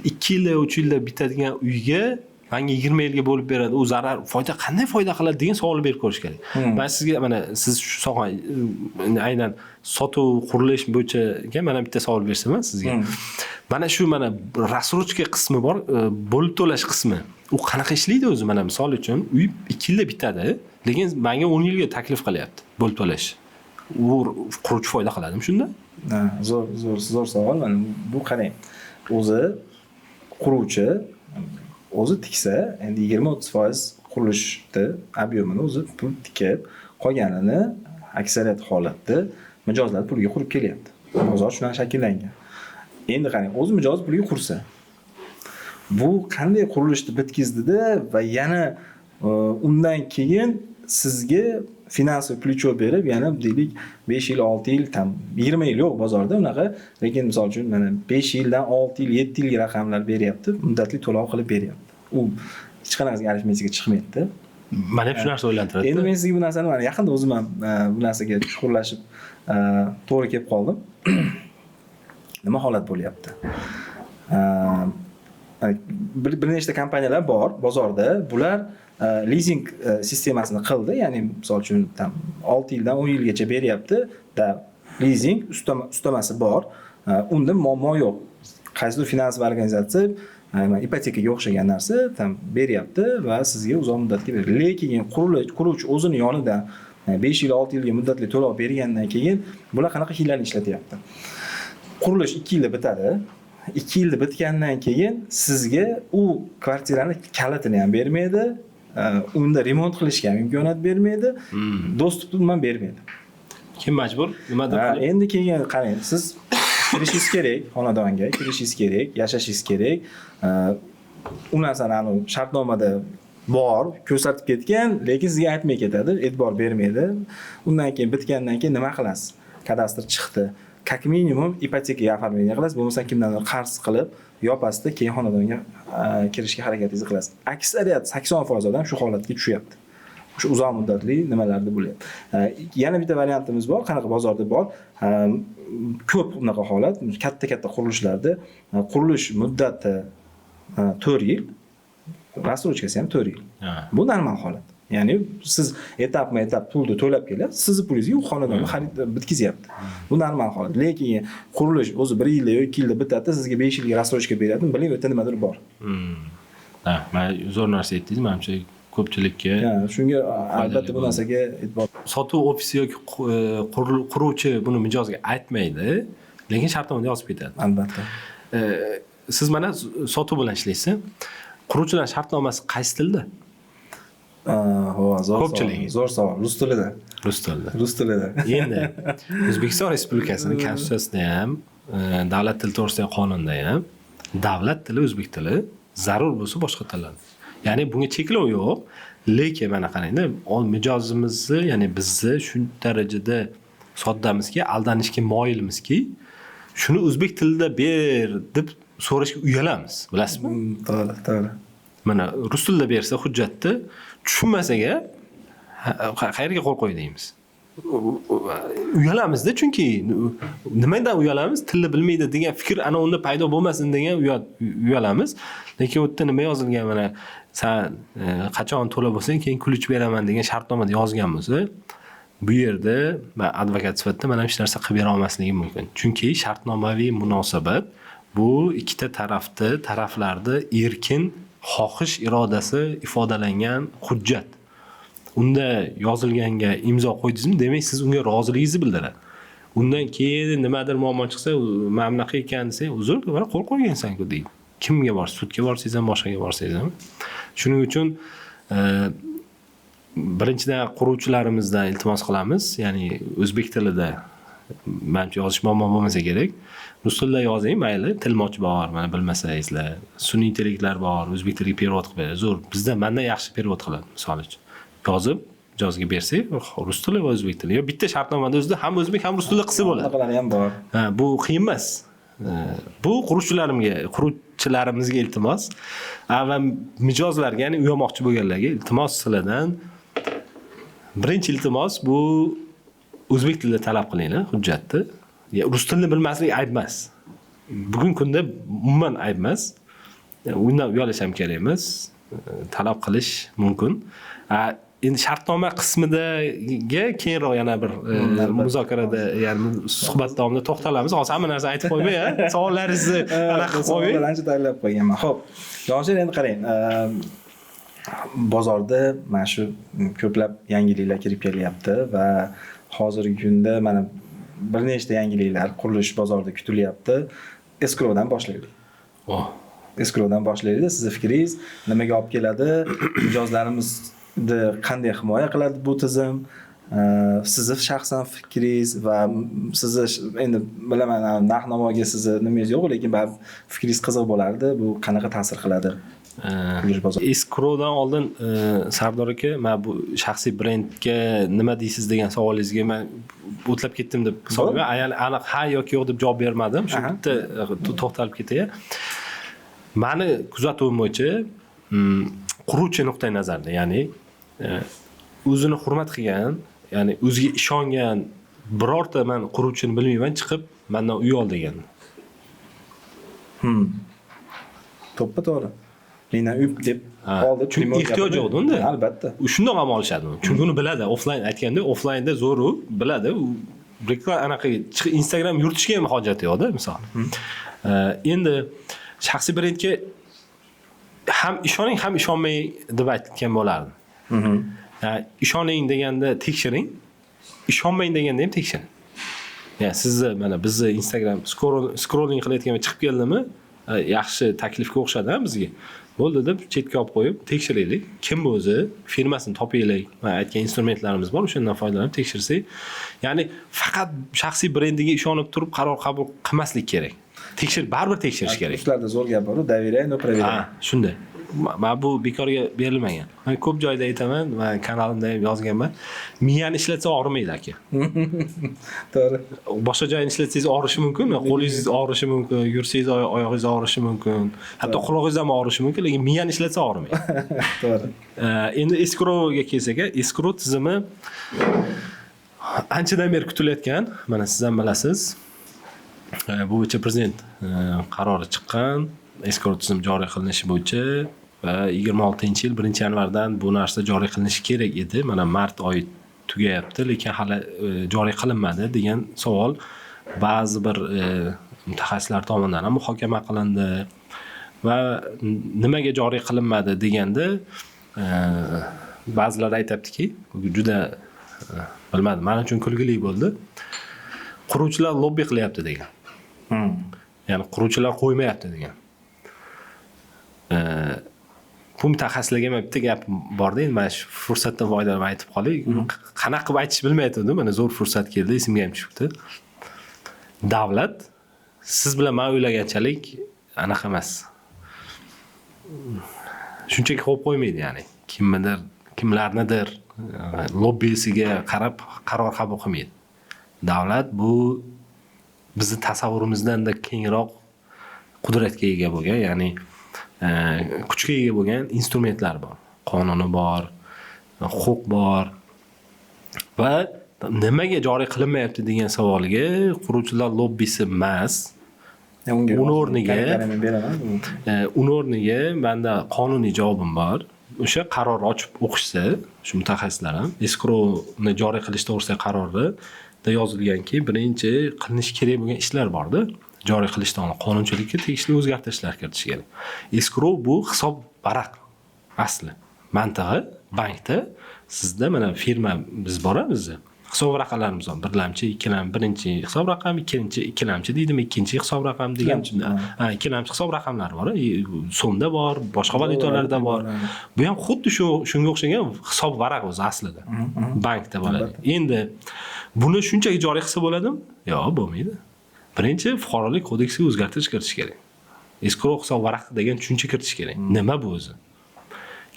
2 yilda, 3 yilda bitadigan uyga menga 20 yilga bo'lib beradi, u zarar, qanday foyda qiladi degan savol berib ko'rish kerak. Men sizga mana siz shu soha aynan sotuv, qurilish bo'yicha mana bitta savol bersam sizga. Mana shu rassrochka qismi bor, bo'lib to'lash qismi. U qanaqa ishlaydi o'zi? Mana misol uchun uy 2 yilda bitadi, lekin menga 10 yilga taklif qilyapti bo'lib to'lash. U quruvchi foyda qiladimi shunda? Zo'r savol. Mana bu qarang. O'zi quruvchi o'zi tiksa, endi 20-30% qurilishni ob'yemini o'zi pul tikib, qolganini aksariyat holatda mijozlar puliga qurib kelyapti. Bozor shundan shakllangan. Endi qarang, o'zi mijoz puliga qursa, bu qanday qurilishni bitkizdida va yana undan keyin sizga finansiy plechо berib, yana deylik 5 yil, 6 yil, tam 20 yil yo'q bozorda unaqa, lekin misol uchun mana 5 yildan 6 yil, 7 yilga raqamlar beryapti, muddatli to'lov qilib beryapti. U hech qanaqasiga arifmetikaga chiqmaydi. Mana shu narsa o'ylantiradi. Endi men sizga bu narsani mana yaqinda o'zim ham bu narsaga chuqurlashib to'g'ri kelib qoldim. Nima holat bo'lyapti? Bir nechta kompaniyalar bor bozorda, bular leasing sistemasini qildi, ya'ni misol uchun tam 6 yildan 10 yilgacha beryapti, da leasing ustamasi bor. Unda muammo yo'q. Qaysidir finansiy organizatsiya ipotekaga o'xshagan narsa tam beryapti va sizga uzoq muddatga beradi. Lekin quruvchi o'zini yonidan 5 yil, 6 yilga muddatli to'lov bergandan keyin bular qanaqa hiylalarni ishlatyapti? Qurilish 2 yilda bitadi. 2 yilda bitgandan keyin sizga u kvartirani kalitini ham bermaydi, unda remont qilishga ham imkoniyat bermaydi, dostupni ham bermaydi. Kim majbur? Nimadir qilib? Endi keyin qarang, siz kirishingiz kerak, xonadonga kirishingiz kerak, yashashingiz kerak. U narsani shartnomada bor, ko'rsatib ketgan, lekin sizga aytmay ketadi, e'tibor bermaydi. Undan keyin bitgandan keyin nima qilasiz? Kadastr chiqdi. Как minimum ipotekaga oformlение qilasiz, bo'lmasa kimdandir qarz qilib yopasizda, keyin xonadonga kirishga harakatingizni qilasiz. Aksariyat 80% odam shu holatga tushyapti. Shu uzoq muddatli nimalarda bo'lyapti. Yana bitta variantimiz bor, qanaqa bozorda bor. Ko'p unaqa holat, katta qurilishlarda qurilish muddati 4 yil, rassrochkasi ham 4 yil. Bu normal holat. Ya'ni siz etap pulni to'lab kelyapsiz, sizni pulingizga u xonadonni xarid bitkizyapti. Bu normal holat. Lekin qurilish o'zi 1 yilda yoki 2 yilda bitadi, sizga 5 yilga rassrochka beradi, biling o'ta nimadir bor. Men zo'r narsa aytdingiz, menimcha ko'pchilikka. Shunga albatta bu narsaga e'tibor. Sotuv ofisi yoki quruvchi buni mijozga aytmaydi, lekin shartnomada yozib ketadi. Albatta. Siz mana sotuv bilan ishlaysiz. Quruvchilar shartnomasi qaysi tilda? Zo'r savol. Rus tilida. Rus tilida. Endi O'zbekiston Respublikasining Konstitutsiyasida ham, davlat tili to'g'risidagi qonunda ham davlat tili o'zbek tili, zarur bo'lsa boshqa tillar. Ya'ni bunga cheklov yo'q, lekin mana qarangda, mijozimizni, ya'ni bizni shu darajada soddamizki, aldanishga moyilmizki, shuni o'zbek tilida ber deb so'rashga uyalamiz, bilasizmi? To'g'ri. Mana rus tilida bersa hujjatni tushunmasaga qayerga qo'l qo'y deymiz. Uyalamizda, chunki nimadan uyalamiz? Tilni bilmaydi degan fikr ana unda paydo bo'lmasin degan uyalamiz. Lekin u yerda nima yozilgan, mana sen qachon to'la bo'lsang keyin kulich beraman degan shartnomada yozgan bo'lsa, bu yerda men advokat sifatida mana hech narsa qilib bera olmasligim mumkin. Chunki shartnomaviy munosabat bu ikkita taraflarda erkin xohish irodasi ifodalangan hujjat. Unda yozilganga imzo qo'ydingizmi, demak siz unga roziligingizni bildiradi. Undan keyin nimadir muammo chiqsa, mana bunaqa ekan desa, uzr, mana qo'l qo'ygansan-ku deydi. Kimga borsiz? Sudga borsangiz ham, boshqaga borsangiz ham. Shuning uchun birinchidan quruvchilarimizdan iltimos qilamiz, ya'ni o'zbek tilida menimcha yozish muammo bo'lmasa kerak. Rus tilida yozing, mayli, tilmoch bor, mana bilmasangizlar, sun'iy intellektlar bor, o'zbek tiliga perevod qilib beradi. Zo'r, mendan yaxshi perevod qiladi, misol uchun. Yozib ijozga bersak, rus tili va o'zbek tili. Yo bitta shartnomada o'zida ham o'zbek ham rus tilida qilsa bo'ladi. Bunaqalari ham bor. Bu qiyin emas. Bu quruvchilarimizga iltimos. Va mijozlarga, ya'ni uyamoqchi bo'lganlarga iltimos sizlardan. Birinchi iltimos bu o'zbek tilida talab qilinglar hujjatni. Rus tilini bilmaslik ayb emas. Bugungi kunda umuman ayb emas. Undan uyalish ham kerak emas. Talab qilish mumkin. Endi shartnoma qismidaga keyinroq yana bir muzokarada, ya'ni suhbat davomida to'xtalamiz. Hozir hamma narsa aytib qo'ymay, savollaringizni aniq qilib qo'ying. Savollarni tayyorlab qo'yganman. Xo'p, Yoshlar, endi qarang. Bozorda mana shu ko'plab yangiliklar kirib kelyapti va hozirgi kunda mana bir nechta yangiliklar qurilish bozorida kutilyapti. Escrowdan boshlaylik. Escrowdan boshlaylik. Sizning fikringiz nimaga olib keladi? Mijozlarimizni qanday himoya qiladi bu tizim? Sizning shaxsan fikringiz va sizni endi bilaman, narx-navoga sizni nimangiz yo'q, lekin baribir fikringiz qiziq bo'lardi. Bu qanaqa ta'sir qiladi? Escrowdan oldin Sardor aka, men bu shaxsiy brendga nima deysiz degan savolingizga men o'tlab ketdim deb hisoblayman. Aniq ha yoki yo'q deb javob bermadim. Shu bitta to'xtalib ketay. Meni kuzatuvim bo'yicha quruvchi nuqtai nazarda, ya'ni o'zini hurmat qilgan, ya'ni o'ziga ishongan birorta men quruvchini bilmayman chiqib mendan uy ol degan. To'g'ri. Mendan uy deb oldi. Chunki ehtiyoj yo'q unda. Albatta. Shundoq ham olishadi. Chunki uni biladi. Offline aytganda, offline'da zo'r u biladi. U reklama anaqa Instagram yuritishga ham hojat yo'q-da, misol. Endi shaxsiy brendga ham ishoning, ham ishonmang deb aytgan bo'lardim. Ishoning deganda tekshiring, ishonmang deganda ham tekshiring. Ya'ni sizni mana bizni Instagram scrolling qilayotganda chiqib keldimi, yaxshi taklifga o'xshadi bizga. Bo'ldi deb chetga olib qo'yib tekshiraylik. Kim bu o'zi? Firmasini topaylik. Men aytgan instrumentlarimiz bor, o'shandan foydalanib tekshirsak, ya'ni faqat shaxsiy brendiga ishonib turib qaror qabul qilmaslik kerak. Baribir tekshirish kerak. Ruslarda zo'r gap bor, доверяй, но проверяй. Shunday. Men bu bekorga berilmagan. Men ko'p joyda aytaman, men kanalimda ham yozganman. Miyani ishlatsa og'rimaydi aka. To'g'ri. Boshqa joyini ishlatsangiz og'rishi mumkin, qo'lingiz og'rishi mumkin, yursangiz oyog'ingiz og'rishi mumkin, hatto quloqingiz ham og'rishi mumkin, lekin miyani ishlatsa og'rimaydi. To'g'ri. Endi escrowga kelsak, escrow tizimi anchadan beri kutilayotgan, mana siz ham bilasiz. Bu bo'yicha prezident qarori chiqqan, escrow tizimi joriy qilinishi bo'yicha va 26-yil 1-yanvardan bu narsa joriy qilinishi kerak edi. Mana mart oyi tugayapti, lekin hali joriy qilinmadi degan savol ba'zi bir mutaxassislar tomonidan ham muhokama qilindi va nimaga joriy qilinmadi deganda ba'zilar aytibdiki, juda bilmadim, men uchun kulgili bo'ldi. Quruvchilar lobbi qilyapti degan. Ya'ni quruvchilar qo'ymayapti degan. Bu mutaxassislarga men bitta gap bor-da, endi mana shu fursatdan foydalanib aytib qolay. Qanaqa qilib aytish bilmayotgandim, mana zo'r fursat keldi, esimga ham tushibdi. Davlat siz bilan men o'ylaganchalik anaqa emas. Shunchaki qo'yib qo'ymaydi, ya'ni kimlarnidir lobbisiga qarab qaror qabul qilmaydi. Davlat bu bizni tasavvurimizdan da kengroq qudratga ega bo'lgan, ya'ni kuchga ega bo'lgan instrumentlar bor. Qonuni bor, huquq bor va nimaga joriy qilinmayapti degan savolga quruvchilar lobbisi emas. Uni o'rniga menda qonuniy javobim bor. O'sha qaror ochib o'qishsa, shu mutaxassislar ham escrowni joriy qilish to'g'risidagi qarorda yozilganki, birinchi qilinishi kerak bo'lgan ishlar bor-da. Joriy qilishdan oldin qonunchilikka tegishli o'zgartirishlar kiritish kerak. Escrow bu hisob varaq asli. Mantig'i bankda sizda mana firma biz bor bizni. Hisob raqamlarimiz bor. Birlamchi, ikkilamchi, birinchi hisob raqami, ikkilamchi deydimi, ikkinchi hisob raqami degan ikkilamchi hisob raqamlari bor. So'mda bor, boshqa valyutalarda bor. Bu ham xuddi shunga o'xshagan hisob varaq o'zi aslida. Bankda bo'ladi. Endi buni shunchaki joriy qilsa bo'ladimi? Yo'q, bo'lmaydi. Birinchi fuqarolik kodeksiga o'zgartirish kiritish kerak. Escrow hisob varaq degan tushuncha kiritish kerak. Nima bu o'zi?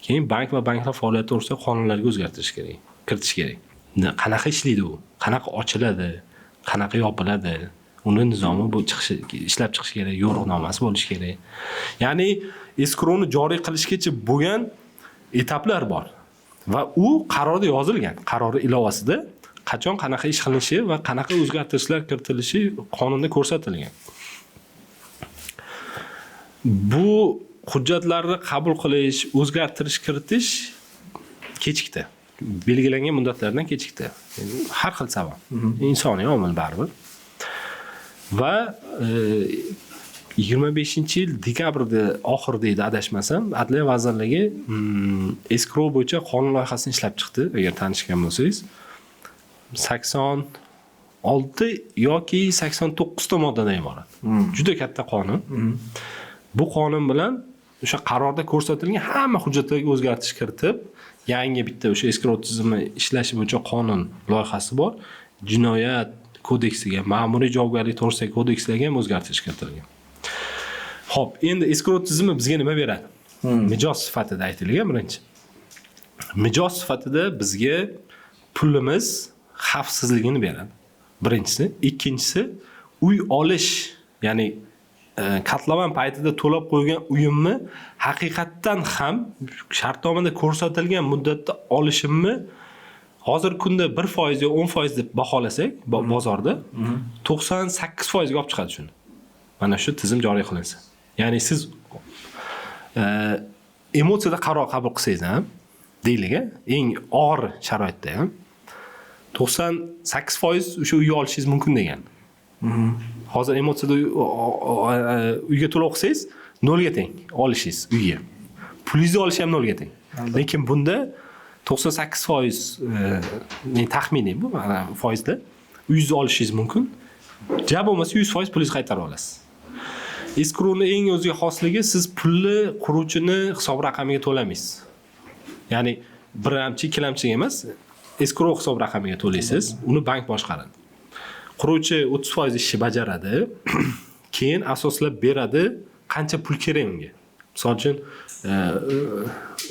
Keyin bank va banklar faoliyati to'g'risida qonunlarga o'zgartirish kerak, kiritish kerak. Qanaqa ishlaydi u? Qanaqa ochiladi? Qanaqa yopiladi? Uni nizomi bu ishlab chiqish kerak, yo'riqnomasi bo'lishi kerak. Ya'ni escrowni joriy qilishgacha bo'lgan etaplar bor va u qarorda yozilgan. Qarori ilovasida qachon qanaqa ish qilinishi va qanaqa o'zgartirishlar kiritilishi qonunda ko'rsatilgan. Bu hujjatlarni qabul qilish, o'zgartirish, kiritish kechikdi. Belgilangan muddatlardan kechikdi. Har xil sabab. Insoniy omil baribir. Va 25-yil dekabrda oxirida edi adashmasam, Adliya vazirligi escrow bo'yicha qonun loyihasini ishlab chiqdi, agar tanishgan bo'lsangiz. 86 yoki 89 ta moddadan iborat. Juda katta qonun. Bu qonun bilan o'sha qarorda ko'rsatilgan hamma hujjatlarga o'zgartirish kiritib, yangi bitta o'sha escrow tizimi ishlashi bo'yicha qonun loyihasi bor. Jinoyat kodeksiga, ma'muriy javobgarlik to'g'risidagi kodekslarga ham o'zgartirish kiritilgan. Xo'p, endi escrow tizimi bizga nima beradi? Mijoz sifatida aytilgan birinchi. Mijoz sifatida bizga pulimiz xavfsizligini beradi. Birinchisi, ikkinchisi uy olish, ya'ni katlaman paytida to'lab qo'ygan uyimni haqiqatdan ham shartnomada ko'rsatilgan muddatda olishimni hozir kunda 1% yo 10% deb baholasak bozorda 98% ga olib chiqadi shuni. Mana shu tizim joriy qilinsa. Ya'ni siz emotsiyada qaror qabul qilsangiz ham, deylik, eng og'ir sharoitda ham 98% o'sha uyni olishingiz mumkin degan. Hozir emotsiyada uyga to'lov qilsangiz 0 ga teng olishingiz uyga. Pulingizni olish ham 0 ga teng. Lekin bunda 98% taxminiy bu foizda uyingizni olishingiz mumkin. Ja bo'lmasa 100% pulingizni qaytarib olasiz. Escrowning eng o'ziga xosligi, siz pulni quruvchini hisob raqamiga to'lamaysiz. Ya'ni biramchi, ikkilamchiga emas, escrow hisob raqamiga to'laysiz, uni bank boshqaradi. Quruvchi 30% ishni bajaradi, keyin asoslab beradi, qancha pul kerak unga. Misol uchun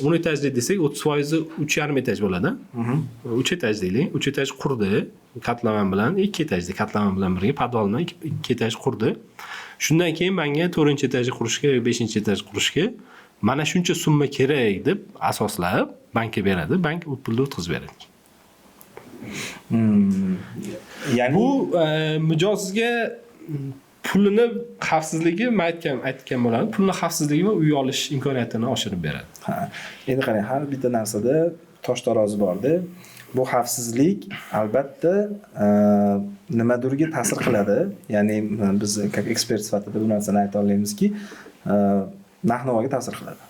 10 etajli desak, 30% 3,5 etaj bo'ladi. 3 etaj deylik, 3 etaj qurdi, katlaman bilan, 2 etajli katlaman bilan birga podvalni 2 etaj qurdi. Shundan keyin menga 4-etajni qurishga, 5-etajni qurishga mana shuncha summa kerak deb asoslab bankka beradi, bank u pulni o'tkazib beradi. Ya'ni bu mijozga pulini xavfsizligi aytgan bo'ladi. Pulni xavfsizligi va uy olish imkoniyatini oshirib beradi. Endi qarang, har bitta narsada tosh tarozi borda. Bu xavfsizlik albatta nimadirga ta'sir qiladi. Ya'ni biz ekspert sifatida bu narsani ayta olamizki, narx-navoga ta'sir qiladi.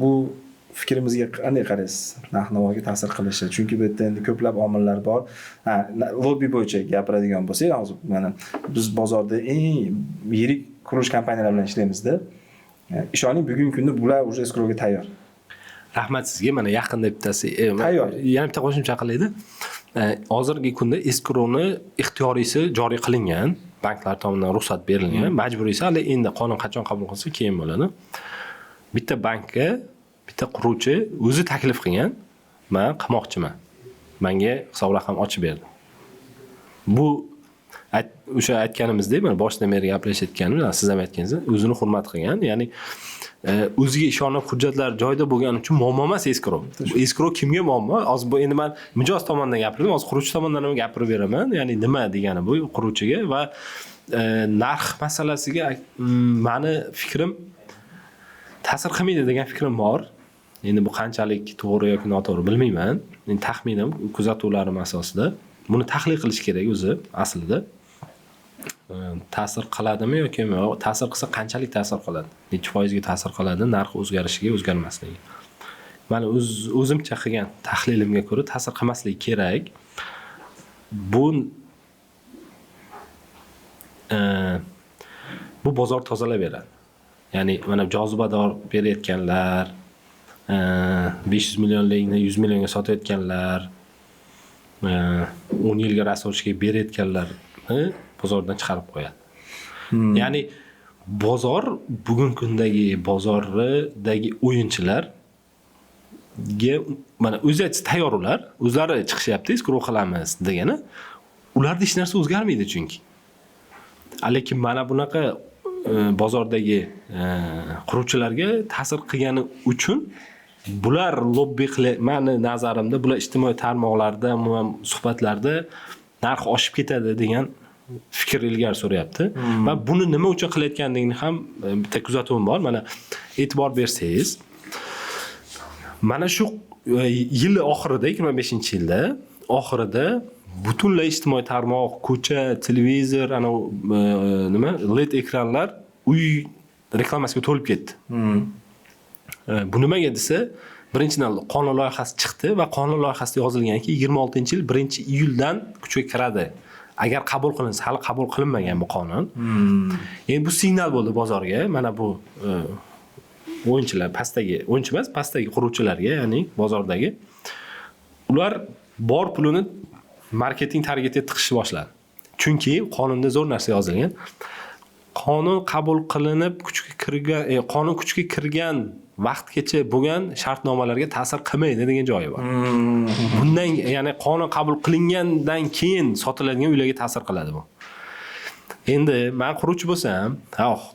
Bu fikrimizga qanday qaraysiz? Narx-navoga ta'sir qilishi. Chunki bu yerda endi ko'plab omillar bor. Lobby bo'yicha gapiradigan bo'lsak, hozir mana biz bozorda eng yirik qurilish kompaniyalari bilan ishlaymiz-da. Ishoning, bugungi kunda bular уже escrowga tayyor. Rahmat sizga. Mana yaqinda bittasi tayyor. Yana bitta qo'shimcha qilaydi. Hozirgi kunda escrowni ixtiyoriysi joriy qilingan, banklar tomonidan ruxsat berilgan, majburiysi hali endi qonun qachon qabul qilsa keyin bo'ladi. Bitta bankka bitta quruvchi o'zi taklif qilgan, men qilmoqchiman. Menga hisob raqam ochib berdi. Bu o'sha aytganimizdek, mana boshida men gaplashayotganim, siz ham aytganingiz, o'zini hurmat qilgan, ya'ni o'ziga ishonib hujjatlar joyida bo'lgani uchun muammo emas eskrov. Eskrov kimga muammo? Hozir bu endi men mijoz tomonidan gapirdim, hozir quruvchi tomonidan ham gapirib beraman. Ya'ni nima degani bu quruvchiga va narx masalasiga meni fikrim ta'sir qilmaydi degan fikrim bor. Endi bu qanchalik to'g'ri yoki noto'g'ri bilmayman. Men taxminim, kuzatuvlarim asosida buni tahlil qilish kerak o'zi aslida. Ta'sir qiladimi yoki yo'q? Ta'sir qilsa qanchalik ta'sir qiladi? Necha foizga ta'sir qiladi narx o'zgarishiga, o'zgarmasligi? Mana o'zimcha qilgan tahlilimga ko'ra ta'sir qilmasligi kerak. Bu bozor tozalab beradi. Ya'ni mana jozibador berayotganlar, 500 millionlikni 100 millionga sotayotganlar, 10 yilga rasolishga berayotganlarni bozordan chiqarib qo'yadi. Ya'ni bozor bugungi kundagi bozordagi o'yinchilarga mana o'zi tayyor ular, o'zlari chiqishyapti, iskrov qilamiz degani. Ularda hech narsa o'zgarmaydi chunki. Lekin mana bunaqa bozordagi quruvchilarga ta'sir qilgani uchun bular lobbi qilib, meni nazarimda bular ijtimoiy tarmoqlarda, umuman suhbatlarda narx oshib ketadi degan fikr ilgari suryapti. Va buni nima uchun qilayotganligini ham bitta kuzatuvim bor. Mana e'tibor bersangiz, mana shu yil oxirida, 2025-yilda oxirida butunlay ijtimoiy tarmoq, ko'cha, televizor, ana nima, LED ekranlar uy reklamasiga to'lib ketdi. Bu nimaga desa, birinchidan qonun loyihasi chiqdi va qonun loyihasida yozilganki 26-yil 1-iyuldan kuchga kiradi. Agar qabul qilinsa, hali qabul qilinmagan bu qonun. Endi bu signal bo'ldi bozorga, mana bu o'yinchilar, pastdagi quruvchilarga, ya'ni bozordagi ular bor pulini marketing targetiga tiqishni boshladi. Chunki qonunda zo'r narsa yozilgan. Qonun qabul qilinib qonun kuchga kirgan vaqtgacha bo'lgan shartnomalarga ta'sir qilmaydi degan joyi bor. Bundan, ya'ni qonun qabul qilingandan keyin sotiladigan uylarga ta'sir qiladi bu. Endi men quruvchi bo'lsam,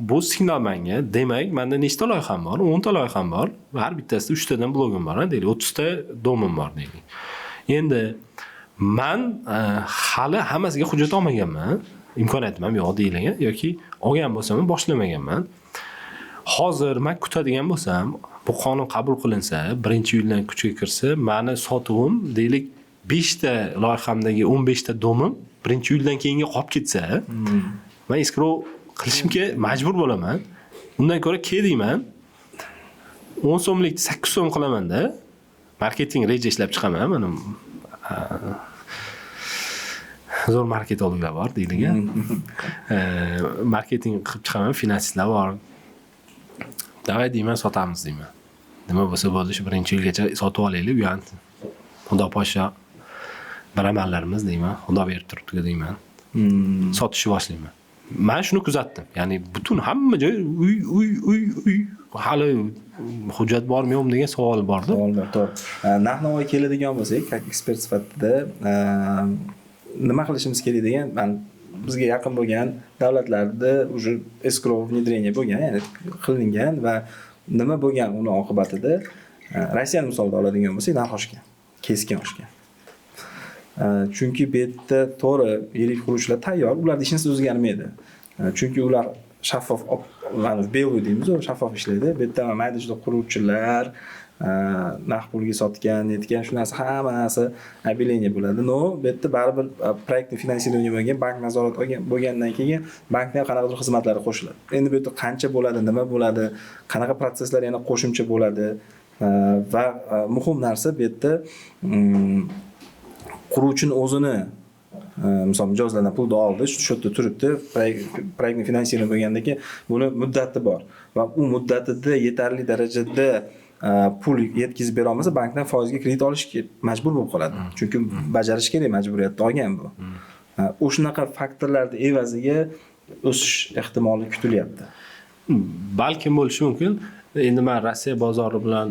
bu signal menga, demak, menda nechta loyiham bor? 10 ta loyiham bor. Har bittasida 3 tadan blogim bor, deylik, 30 ta domim bor, deylik. Endi men hali hammasiga hujjat olmaganman. Imkoniyatim ham yo'q deyilgan yoki olgan bo'lsam ham boshlamaganman. Hozir men kutadigan bo'lsam, bu qonun qabul qilinsa, 1-iyuldan kuchga kirsa, meni sotuvim, deylik, 5 ta loyihamdagi 15 ta domim 1-iyuldan keyinga qolib ketsa, men eskrov qilishimga majbur bo'laman. Undan ko'ra deyman, 10 so'mlik 8 so'm qilaman-da, marketing reja ishlab chiqaman. Mana zo'r marketologlar bor deyilgan. Marketing qilib chiqaman, finansistlar bor. Davay deyman, sotamiz deyman. Nima bo'lsa bo'ldi, shu 1-yilgacha sotib olaylik, bu ham Xudo poshsho baramanlarimiz deyman. Xudo berib turibdi deyman. Sotishni boshlayman. Men shuni kuzatdim. Ya'ni butun hamma joy uy hali hujjat bormi yo'qmi degan savol bordi. Savol bor, to'g'ri. Narx-navoga keladigan bo'lsak, ekspert sifatida nima qilishimiz kerak degan, men bizga yaqin bo'lgan davlatlarda уже eskrov внедрение bo'lgan, ya'ni qilingan va nima bo'lgan uni oqibatida Rossiyani misolda oladigan bo'lsak, narx oshgan, keskin oshgan. Chunki bu yerda to'g'ri yirik quruvchilar tayyor, ularning hech narsa o'zgarmaydi. Chunki ular shaffof, mana belgi deymiz, shaffof ishlaydi. Bu yerda mayda juda quruvchilar narx pulga sotgan, netgan, shu narsa hamma narsa объявление bo'ladi. No, bu yerda baribir proyektni finansирование bo'lgan, bank nazorat bo'lgandan keyin bankning qanaqadir xizmatlari qo'shiladi. Endi bu yerda qancha bo'ladi, nima bo'ladi, qanaqa proseslar yana qo'shimcha bo'ladi va muhim narsa bu yerda quruvchining o'zini misol mijozlardan pulni oldi, shu yerda turibdi, proyektni finansирование bo'lgandan keyin buni muddati bor va u muddatida yetarli darajada pul yetkazib bera olmasa, bankdan foizga kredit olishga majbur bo'lib qoladi. Chunki bajarish kerak, majburiyatni olgan bu. O'shunaqa faktorlarning evaziga o'sish ehtimoli kutilyapti. Balkim bo'lishi mumkin. Endi men Rossiya bozori bilan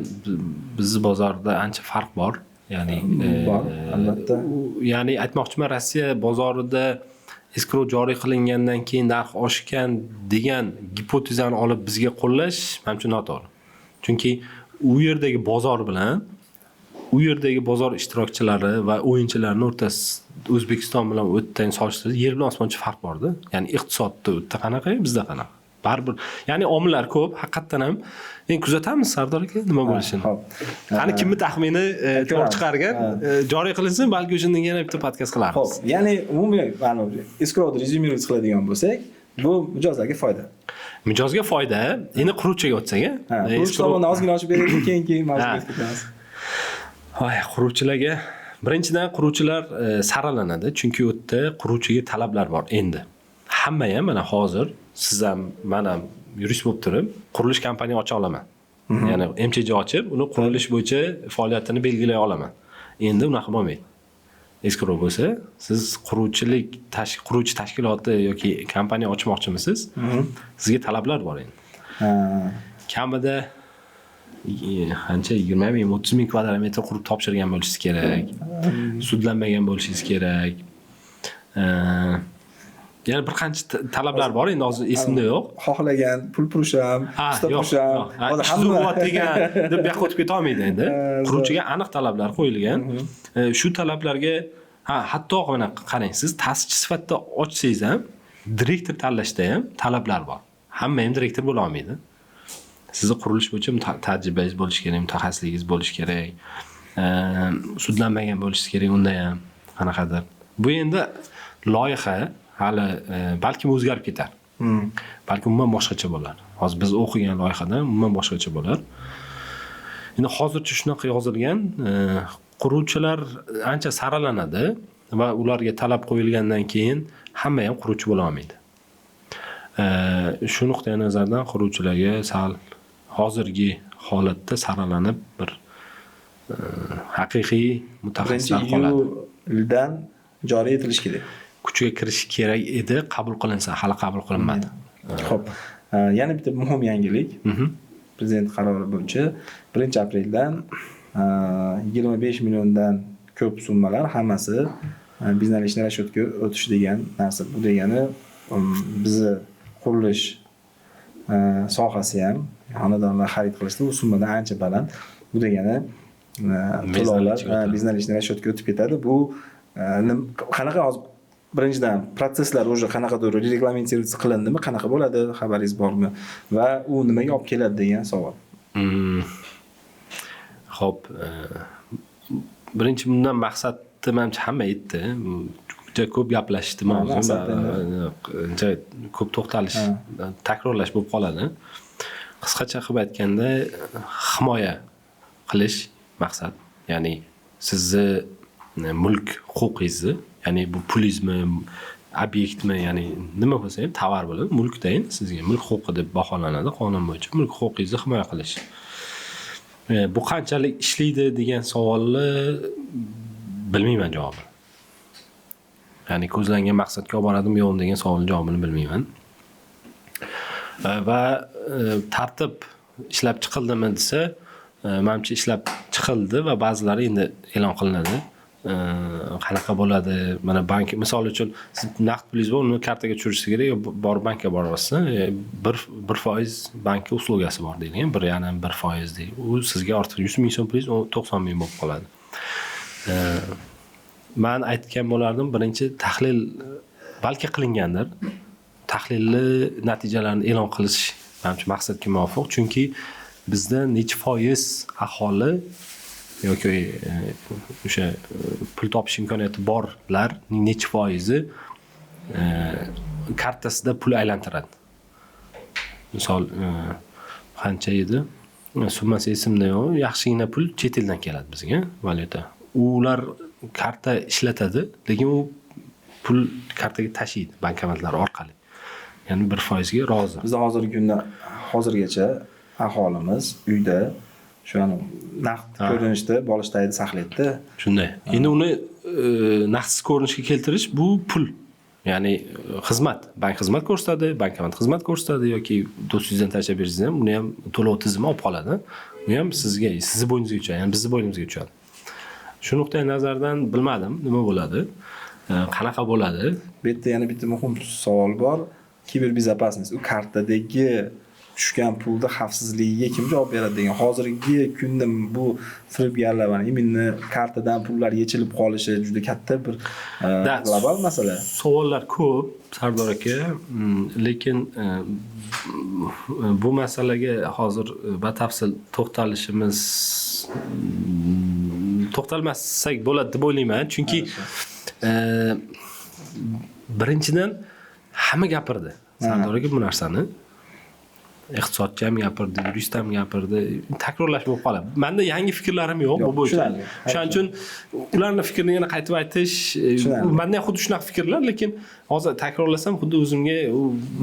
bizning bozorda ancha farq bor. Ya'ni bor, albatta. Ya'ni aytmoqchiman, Rossiya bozorida eskrov joriy qilingandan keyin narx oshgan degan gipotezani olib bizga qo'llash menimcha noto'g'ri. Chunki u yerdagi bozor bilan u yerdagi bozor ishtirokchilari va o'yinchilarning o'rtasida O'zbekiston bilan u yerdan solishtirsa yer bilan osmoncha farq bor-da. Ya'ni iqtisodda u yerda qanaqa, bizda qanaqa. Baribir, ya'ni omillar ko'p, haqiqatan ham kuzatamiz Sardor aka nima bo'lishini. Qani kimni taxmini to'g'ri chiqargan, joriy qilinsa, balki o'shandan yana bitta podkast qilarmiz. Xo'p, ya'ni umumiy mana escrowni rezyumini qiladigan bo'lsak, bu mijozlarga foyda. Mijozga foyda. Endi quruvchiga o'tsak-a? Quruvchi tomonidan ozgina ochib beraylik, keyin mavzuga ketamiz. Quruvchilarga birinchidan quruvchilar saralanadi, chunki u yerda quruvchiga talablar bor endi. Hamma ham mana hozir siz ham men ham yurist bo'lib turib, qurilish kompaniya ocha olaman. Ya'ni MCJ ochib, uni qurilish bo'yicha faoliyatini belgilay olaman. Endi unaqa bo'lmaydi. Escrow bo'lsa, siz quruvchi tashkiloti yoki kompaniya ochmoqchimisiz? Sizga talablar bor endi. Kamida qancha 20 ming, 30 ming kvadrat metr qurib topshirgan bo'lishingiz kerak. Sudlanmagan bo'lishingiz kerak. Ya'ni bir qancha talablar bor, endi hozir esimda yo'q. Xohlagan pul purish ham, usta purish ham, hozir hamma degan deb yoqqa o'tib keta olmaydi endi. Quruvchiga aniq talablar qo'yilgan. Shu talablarga hatto mana qarang, siz ta'sischi sifatida ochsangiz ham, direktor tanlashda ham talablar bor. Hamma ham direktor bo'la olmaydi. Sizni qurilish bo'yicha tajribangiz bo'lishi kerak, mutaxassisligingiz bo'lishi kerak. Sudlanmagan bo'lishingiz kerak unda ham qanaqadir. Bu endi loyiha hali balki o'zgarib ketar. Balki umuman boshqacha bo'lar. Hozir biz o'qigan loyihadan umuman boshqacha bo'lar. Endi hozircha shunaqa yozilgan, quruvchilar ancha saralanadi va ularga talab qo'yilgandan keyin hamma ham quruvchi bo'la olmaydi. Shu nuqtai nazardan quruvchilarga sal hozirgi holatda saralanib bir haqiqiy mutaxassislar qoladi. Yildan joriy etilishi kerak. Kuchga kirishi kerak edi, qabul qilinsa, hali qabul qilinmadi. Xo'p. Yana bitta muhim yangilik. Prezident qarori bo'yicha 1-apreldan 25 milliondan ko'p summalar hammasi biznes rashodga o'tish degan narsa. Bu degani bizni qurilish sohasi ham xonadonlar xarid qilishda u summadan ancha baland. Bu degani to'lovlar biznes rashodga o'tib ketadi. Bu qanaqa hozir birinchidan protsesslar уже qanaqadir reglamentироваться qilindimi, qanaqa bo'ladi, xabaringiz bormi va u nimaga olib keladi degan savol. Xo'p, birinchi bundan maqsadni menimcha hamma aytdi. Juda ko'p gaplashdi mavzu. Ancha ko'p to'xtalish, takrorlash bo'lib qoladi. Qisqacha qilib aytganda, himoya qilish maqsad. Ya'ni sizni mulk huquqingizni, ya'ni bu pulingizmi, obyektmi, ya'ni nima bo'lsa ham tovar bo'ladi, mulkdan sizga mulk huquqi deb baholanadi qonun bo'yicha. Mulk huquqingizni himoya qilish. Bu qanchalik ishlaydi degan savolni bilmayman javobini. Ya'ni ko'zlangan maqsadga olib boradimi yo'qmi degan savolning javobini bilmayman. Va tartib ishlab chiqildimi desa, menimcha ishlab chiqildi va ba'zilari endi e'lon qilinadi. Qanaqa bo'ladi? Mana bank misol uchun siz naqd pulingiz bor, uni kartaga tushirishingiz kerak, borib bankka borasiz. 1% bank uslugasi bor deyilgan, 1.5% deydi. U sizga ortiq 100 ming so'm pulingiz 90 ming bo'lib qoladi. Men aytgan bo'lardim, birinchi tahlil balki qilingandir. Tahlilli natijalarini e'lon qilish menimcha maqsadga muvofiq, chunki bizda necha foiz aholi yoki o'sha pul topish imkoniyati borlarning necha foizi kartasida pul aylantiradi. Misol qancha edi? Summasi esimda yo'q. Yaxshigina pul chet eldan keladi bizga, valyuta. Ular karta ishlatadi, lekin u pul kartaga tashiydi bankomatlar orqali. Ya'ni 1% ga rozi. Bizda hozirgi kunda hozirgacha aholimiz uyda shu naqd ko'rinishda bolishdagi saqlaydi. Shunday. Endi uni naqdsiz ko'rinishga keltirish bu pul. Ya'ni xizmat, bank xizmat ko'rsatadi, bankomat xizmat ko'rsatadi yoki do'stingizdan tashlab bersangiz ham uni ham to'lov tizimi olib qoladi. Bu ham sizga, sizni bo'yningizga tushadi, ya'ni bizning bo'ynimizga tushadi. Shu nuqtai nazardan bilmadim nima bo'ladi. qanaqa bo'ladi? Bu yerda yana bitta muhim savol bor. Kiberbezopasnost. U kartadagi tushgan pulni xavfsizligiga kim javob beradi degan. Hozirgi kunda bu firibgarlar va именно kartadan pullar yechilib qolishi juda katta bir global masala. Savollar ko'p, Sardor aka, lekin bu masalaga hozir batafsil to'xtalmasak bo'ladi deb o'ylayman, chunki birinchidan hamma gapirdi Sardor aka bu narsani. Iqtisodchi ham gapirdi, yurist ham gapirdi. Takrorlash bo'lib qoladi. Menda yangi fikrlarim yo'q bu bo'yicha. Shuning uchun ularning fikrini yana qaytib aytish, menda ham xuddi shunaqa fikrlar, lekin hozir takrorlasam xuddi o'zimga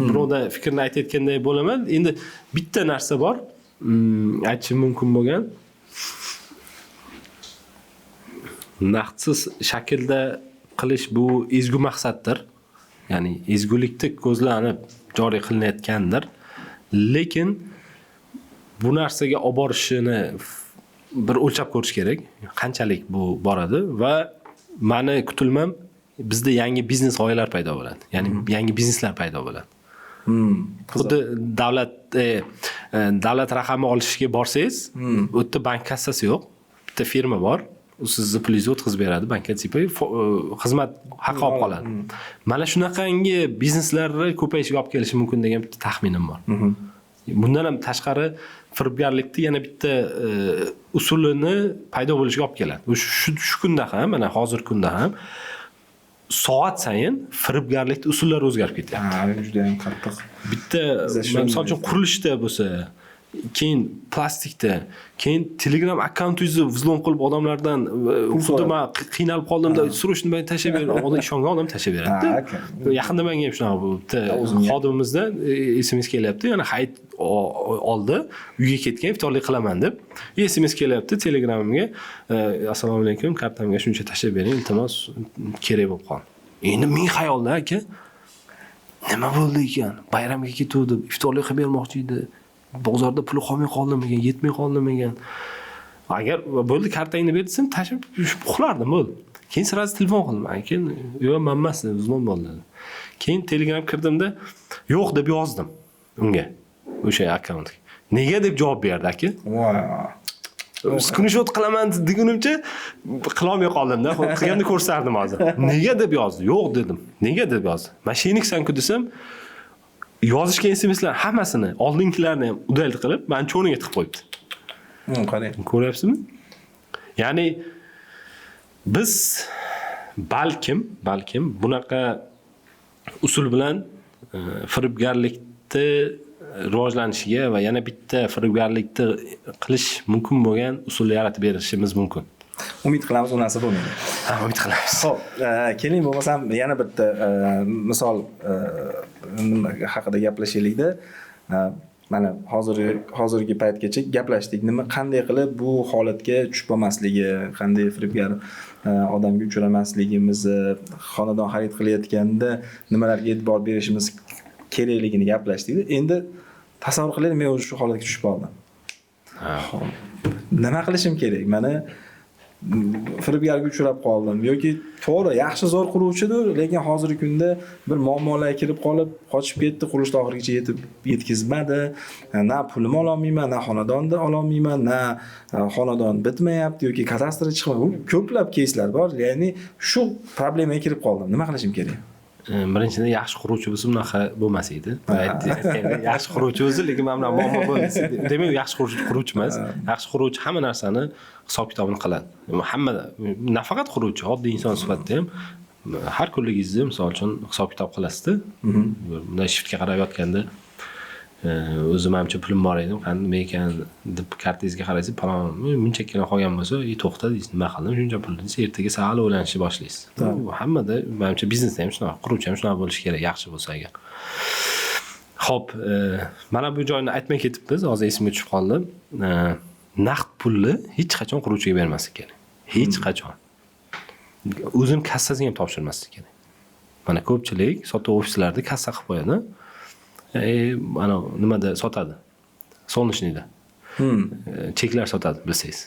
birovda fikrni aytayotganday bo'laman. Endi bitta narsa bor, aytishim mumkin bo'lgan. Naqdsiz shaklda qilish bu ezgu maqsaddir. Ya'ni ezgulikni ko'zlanib joriy qilinayotgandir. Lekin bu narsaga olib borishini bir o'lchab ko'rish kerak. Qanchalik bu boradi va meni kutilmam bizda yangi biznes g'oyalar paydo bo'ladi. Ya'ni yangi bizneslar paydo bo'ladi. Xuddi davlat raqami olishga borsangiz, u yerda bank kassasi yo'q. Bitta firma bor. U sizni pulingizni o'tkazib beradi, bankka xizmat haqi olib qoladi. Mana shunaqangi bizneslarni ko'payishiga olib kelishi mumkin degan bitta taxminim bor. Bundan ham tashqari firibgarlikni yana bitta usulini paydo bo'lishiga olib keladi. Shu kunda ham, mana hozir kunda ham soat sayin firibgarlikning usullari o'zgarib ketyapti. Juda ham qattiq. Bitta, misol uchun qurilishda bo'lsa, keyin plastikda, keyin Telegram akkauntingizni vzlom qilib odamlardan xuddi men qiynalib qoldimda surishni bilan tashlab berib, odam ishongan odam tashlab beradi. Yaqinda menga ham shunaqa bo'libdi. Xodimimizdan SMS kelyapti, yana hayit oldi, uyga ketgan, iftorlik qilaman deb. SMS kelyapti Telegramimga, assalomu alaykum, kartamga shuncha tashlab bering, iltimos, kerak bo'lib qoldi. Endi men xayolda aka, nima bo'ldi ekan? Bayramga ketuvdi, iftorlik qilib bermoqchi edi. Bozorda puli qolmay qoldimi ekan, yetmay qoldimi ekan. Agar bo'ldi kartangni berdisam, tashib uxlardim bo'ldi. Keyin sirasi telefon qildim. Keyin yo'q, men emas, uzmon bo'ldi. Keyin Telegram kirdimda yo'q deb yozdim unga, o'sha akkauntga. Nega deb javob berdi aka. Screenshot qilaman degunimcha qilolmay qoldimda. Qilganda ko'rsatdim hozir. Nega deb yozdi? Yo'q dedim. Nega deb yozdi? Mashiniksan-ku desam, yozishgan SMS'lar hammasini, oldingilarni ham udaldi qilib, meni cho'niga tiqib qo'yibdi. Qarang. Ko'ryapsizmi? Ya'ni biz balkim bunaqa usul bilan firibgarlikni rivojlanishiga va yana bitta firibgarlikni qilish mumkin bo'lgan usulni yaratib berishimiz mumkin. Umid qilamiz u narsa bo'lmaydi. Umid qilamiz. Xo'p, keling bo'lmasam yana bitta misol haqida gaplashaylikda. Mana hozirgi paytgacha gaplashdik. Qanday qilib bu holatga tushib qolmasligi, qanday firibgar odamga uchramasligimizni, xonadon xarid qilayotganda nimalarga e'tibor berishimiz kerakligini gaplashdik. Endi tasavvur qiling, men o'sha holatga tushib qoldim. Nima qilishim kerak? Mana firibgarga uchrab qoldim yoki to'g'ri yaxshi zo'r quruvchidir, lekin hozirgi kunda bir muammolarga kirib qolib, qochib ketdi, qurilishni oxirigacha yetkazmadi. Na pulimni ola olmayman, na xonadonni ola olmayman, na xonadon bitmayapti yoki kadastri chiqmayapti. Ko'plab keyslar bor. Ya'ni shu problemaga kirib qoldim. Nima qilishim kerak? Birinchidan yaxshi quruvchi bo'lsa bunaqa bo'lmas edi. Yaxshi quruvchi o'zi, lekin mana bu muammo bo'ldi. Demak, yaxshi quruvchi emas. Yaxshi quruvchi hamma narsani hisob-kitobini qiladi. Hamma nafaqat quruvchi, oddiy inson sifatida ham har kunligingizni, misol uchun, hisob-kitob qilasiz-da. Bunday shiftga qarab yotganda o'zim hamcha pulim bor edi, qanday nima ekan deb kartingizga qaraysiz, palon munchakkina qolgan bo'lsa, to'xta deysiz, nima qildim, shuncha pul deysiz, ertaga sal o'ylanishni boshlaysiz. Hammada, menimcha biznesda ham shunaqa, quruvchi ham shunaqa bo'lishi kerak, yaxshi bo'lsa agar. Xo'p, mana bu joyni aytmay ketibmiz, hozir esimga tushib qoldi. Naqd pulni hech qachon quruvchiga bermaslik kerak. Hech qachon. O'zim kassasiga ham topshirmaslik kerak. Mana ko'pchilik sotuv ofislarida kassa qilib qo'yadi. Mana nimada sotadi? Solnishniyda. cheklar sotadi bilsangiz.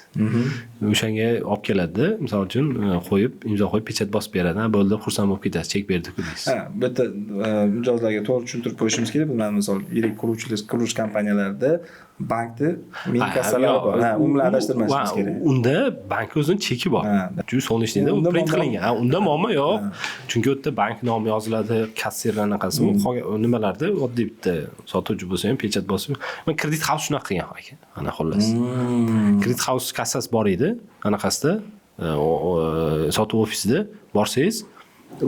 O'shanga olib keladi, misol uchun qo'yib, imzo qo'yib, pechat bosib beradi. Ha, bo'ldi, xursand bo'lib ketasiz, chek berdi-ku deysiz. Ha, bu yerda mijozlarga to'g'ri tushuntirib qo'yishimiz kerak. Biz misol yirik qurilish kompaniyalarida bankda mini kassalari bor. Ha, u bilan adashtirmasimiz kerak. Unda bank o'zining cheki bor. Juda solishlikda u print qilingan. Ha, unda muammo yo'q. Chunki u yerda bank nomi yoziladi, kassirlar anaqasi, nimalarda oddiy bitta sotuvchi bo'lsa ham pechat bosib. Men kredit house shunaqa qilgan aka. Ana xullas. Kredit house kassasi bor edi, anaqasida, sotuv ofisida borsangiz,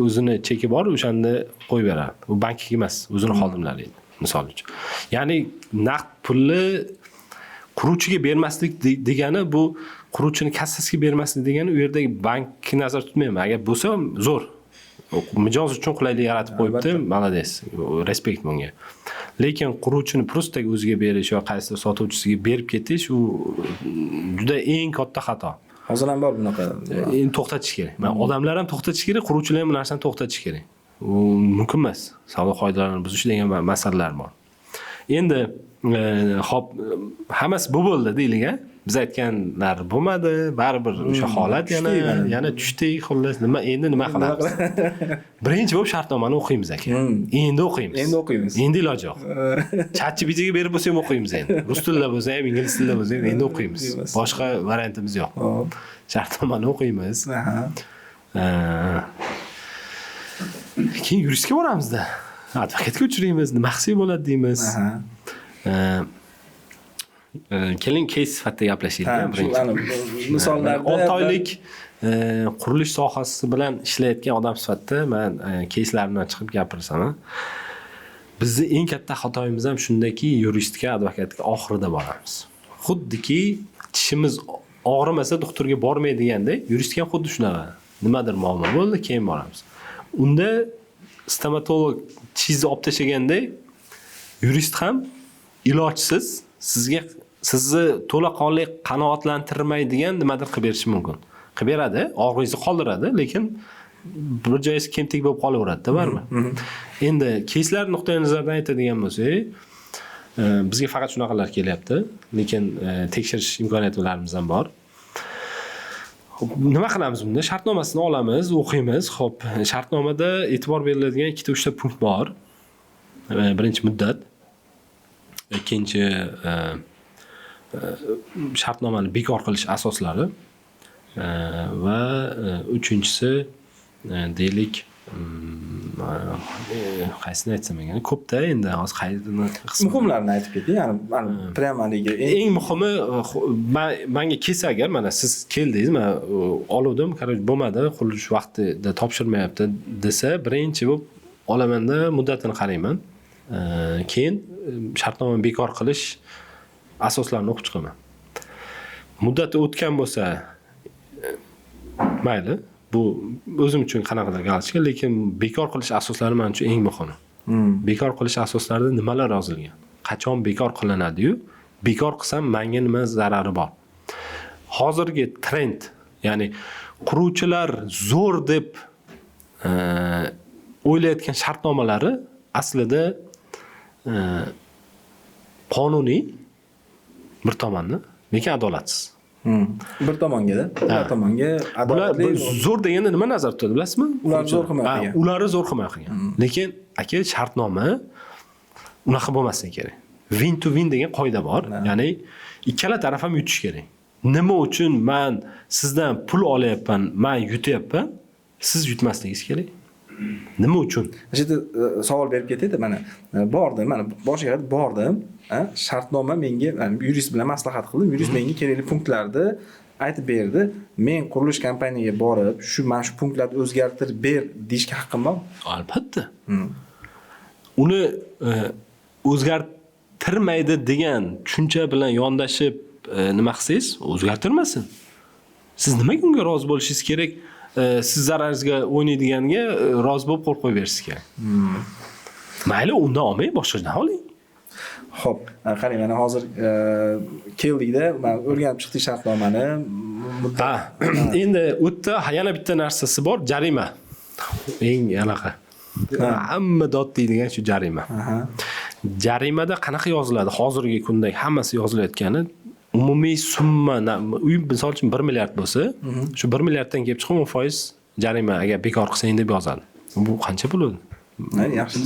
o'zini cheki bor, o'shanda qo'yib beradi. U bankniki emas, o'zini xodimlari edi, misol uchun. Ya'ni naqd pulni quruvchiga bermaslik degani bu quruvchini kassasiga bermaslik degani u yerdagi bankni nazarda tutmayman. Agar bo'lsa zo'r. Mijoz uchun qulaylik yaratib qo'yibdi, malades. Respekt bunga. Lekin quruvchini prostaga o'ziga berish yoki qaysi sotuvchisiga berib ketish u juda eng katta xato. Hozir ham bor bunaqa. Endi to'xtatish kerak. Odamlar ham to'xtatish kerak, quruvchilar ham bu narsani to'xtatish kerak. U mumkin emas. Savdo qoidalarini buzish degan masalalar bor. Endi hop, hammasi bu bo'ldi deylik-a. Biz aytganlar bo'lmadi, baribir o'sha holat yana tushdik, xullas nima qilamiz? Birinchi bo'lib shartnomani o'qiymiz aka. Endi o'qiymiz. Endi iloji yo'q. ChatGPTga berib bo'lsa ham o'qiymiz endi. Rus tilida bo'lsa ham, ingliz tilida bo'lsa ham endi o'qiymiz. Boshqa variantimiz yo'q. Shartnomani o'qiymiz. Keyin yuristga boramizda. Advokatga uchraymiz, nima qilsak bo'ladi deymiz. Keling case sifatida gaplashaylik. Misollarda 6 oylik qurilish sohasi bilan ishlayotgan odam sifatida men case'larimdan chiqib gapirsam, bizni eng katta xatoyimiz ham shundaki, yuristga, advokatga oxirida boramiz. Xuddiki tishimiz og'rimasa doktorga bormaydiganda, yuristga ham xuddi shunaqa. Nimadir muammo bo'ldi, keyin boramiz. Unda stomatolog tishingizni olib tashlaganda, yurist ham ilojsiz sizni to'laqonli qanoatlantirmaydigan nimadir qilib berishi mumkin. Qilib beradi, og'ringizni qoldiradi, lekin bir joyingiz kemtik bo'lib qolaveradi-da, barmi? Endi case'lar nuqtai nazaridan aytadigan bo'lsak, bizga faqat shunaqalar kelyapti, lekin tekshirish imkoniyatlarimiz ham bor. Nima qilamiz bunda? Shartnomasini olamiz, o'qiymiz. Xo'p, shartnomada e'tibor beriladigan 2-3 ta punkt bor. Birinchi muddat, ikkinchi shartnomani bekor qilish asoslari va uchinchisi deylik qaysini aytsam ekan, ko'pda endi hozir qaydini muhimlarini aytib keting. Ya'ni prям haligi eng muhimi menga kelsa agar mana siz keldingiz, men oluvdim, qaror bo'lmadi, qurilish vaqtida topshirmayapti desa, birinchi bo'lib olamanda muddatini qarayman. Keyin shartnomani bekor qilish asoslarini o'qib chiqaman. Muddati o'tgan bo'lsa mayli, bu o'zim uchun qanaqadir galchka, lekin bekor qilish asoslari men uchun eng muhimi. Bekor qilish asoslarida nimalar yozilgan? Qachon bekor qilinadi-yu, bekor qilsam menga nima zarari bor? Hozirgi trend, ya'ni quruvchilar zo'r deb o'ylayotgan shartnomalari aslida qonuniy bir tomonni, lekin adolatsiz. Bir tomonga-da, bir tomonga adolatli. Zo'r deganda nima nazarda tutadi, bilasizmi? Ular zo'r himoya qilgan. Ular zo'r himoya qilgan. Lekin aka shartnoma unaqa bo'lmasligi kerak. Win to win degan qoida bor. Ya'ni ikkala taraf ham yutish kerak. Nima uchun men sizdan pul olyapman, men yutyapman, siz yutmasligingiz kerak. Nima uchun? Shu savol berib ketdi, mana bordim, mana boshiga bordim, shartnoma menga yurist bilan maslahat qildim. Yurist menga kerakli punktlarni aytib berdi. Men qurilish kompaniyaga borib, mana shu punktlarni o'zgartirib ber deyishga haqqim bormi? Albatta. Uni o'zgartirmaydi degan tushuncha bilan yondashib nima qilsangiz, o'zgartirmasin. Siz nimaga unga rozi bo'lishingiz kerak? Siz zararingizga o'ynaydiganga rozi bo'lib qo'l qo'yib berishingiz kerak. Mayli, undan olmang, boshqadan oling. Xo'p, qarang, mana hozir keldikda, men o'rganib chiqdik shartnomani. Endi o'tda yana bitta narsasi bor, jarima. Eng anaqa. Hamma dod deydigan shu jarima. Jarimada qanaqa yoziladi? Hozirgi kunda hammasi yozilayotgani umumiy summa uy misol uchun 1 milliard bo'lsa, shu 1 milliarddan kelib chiqib 10% jarima agar bekor qilsang deb yozadi. Bu qancha bo'ladi? Yaxshi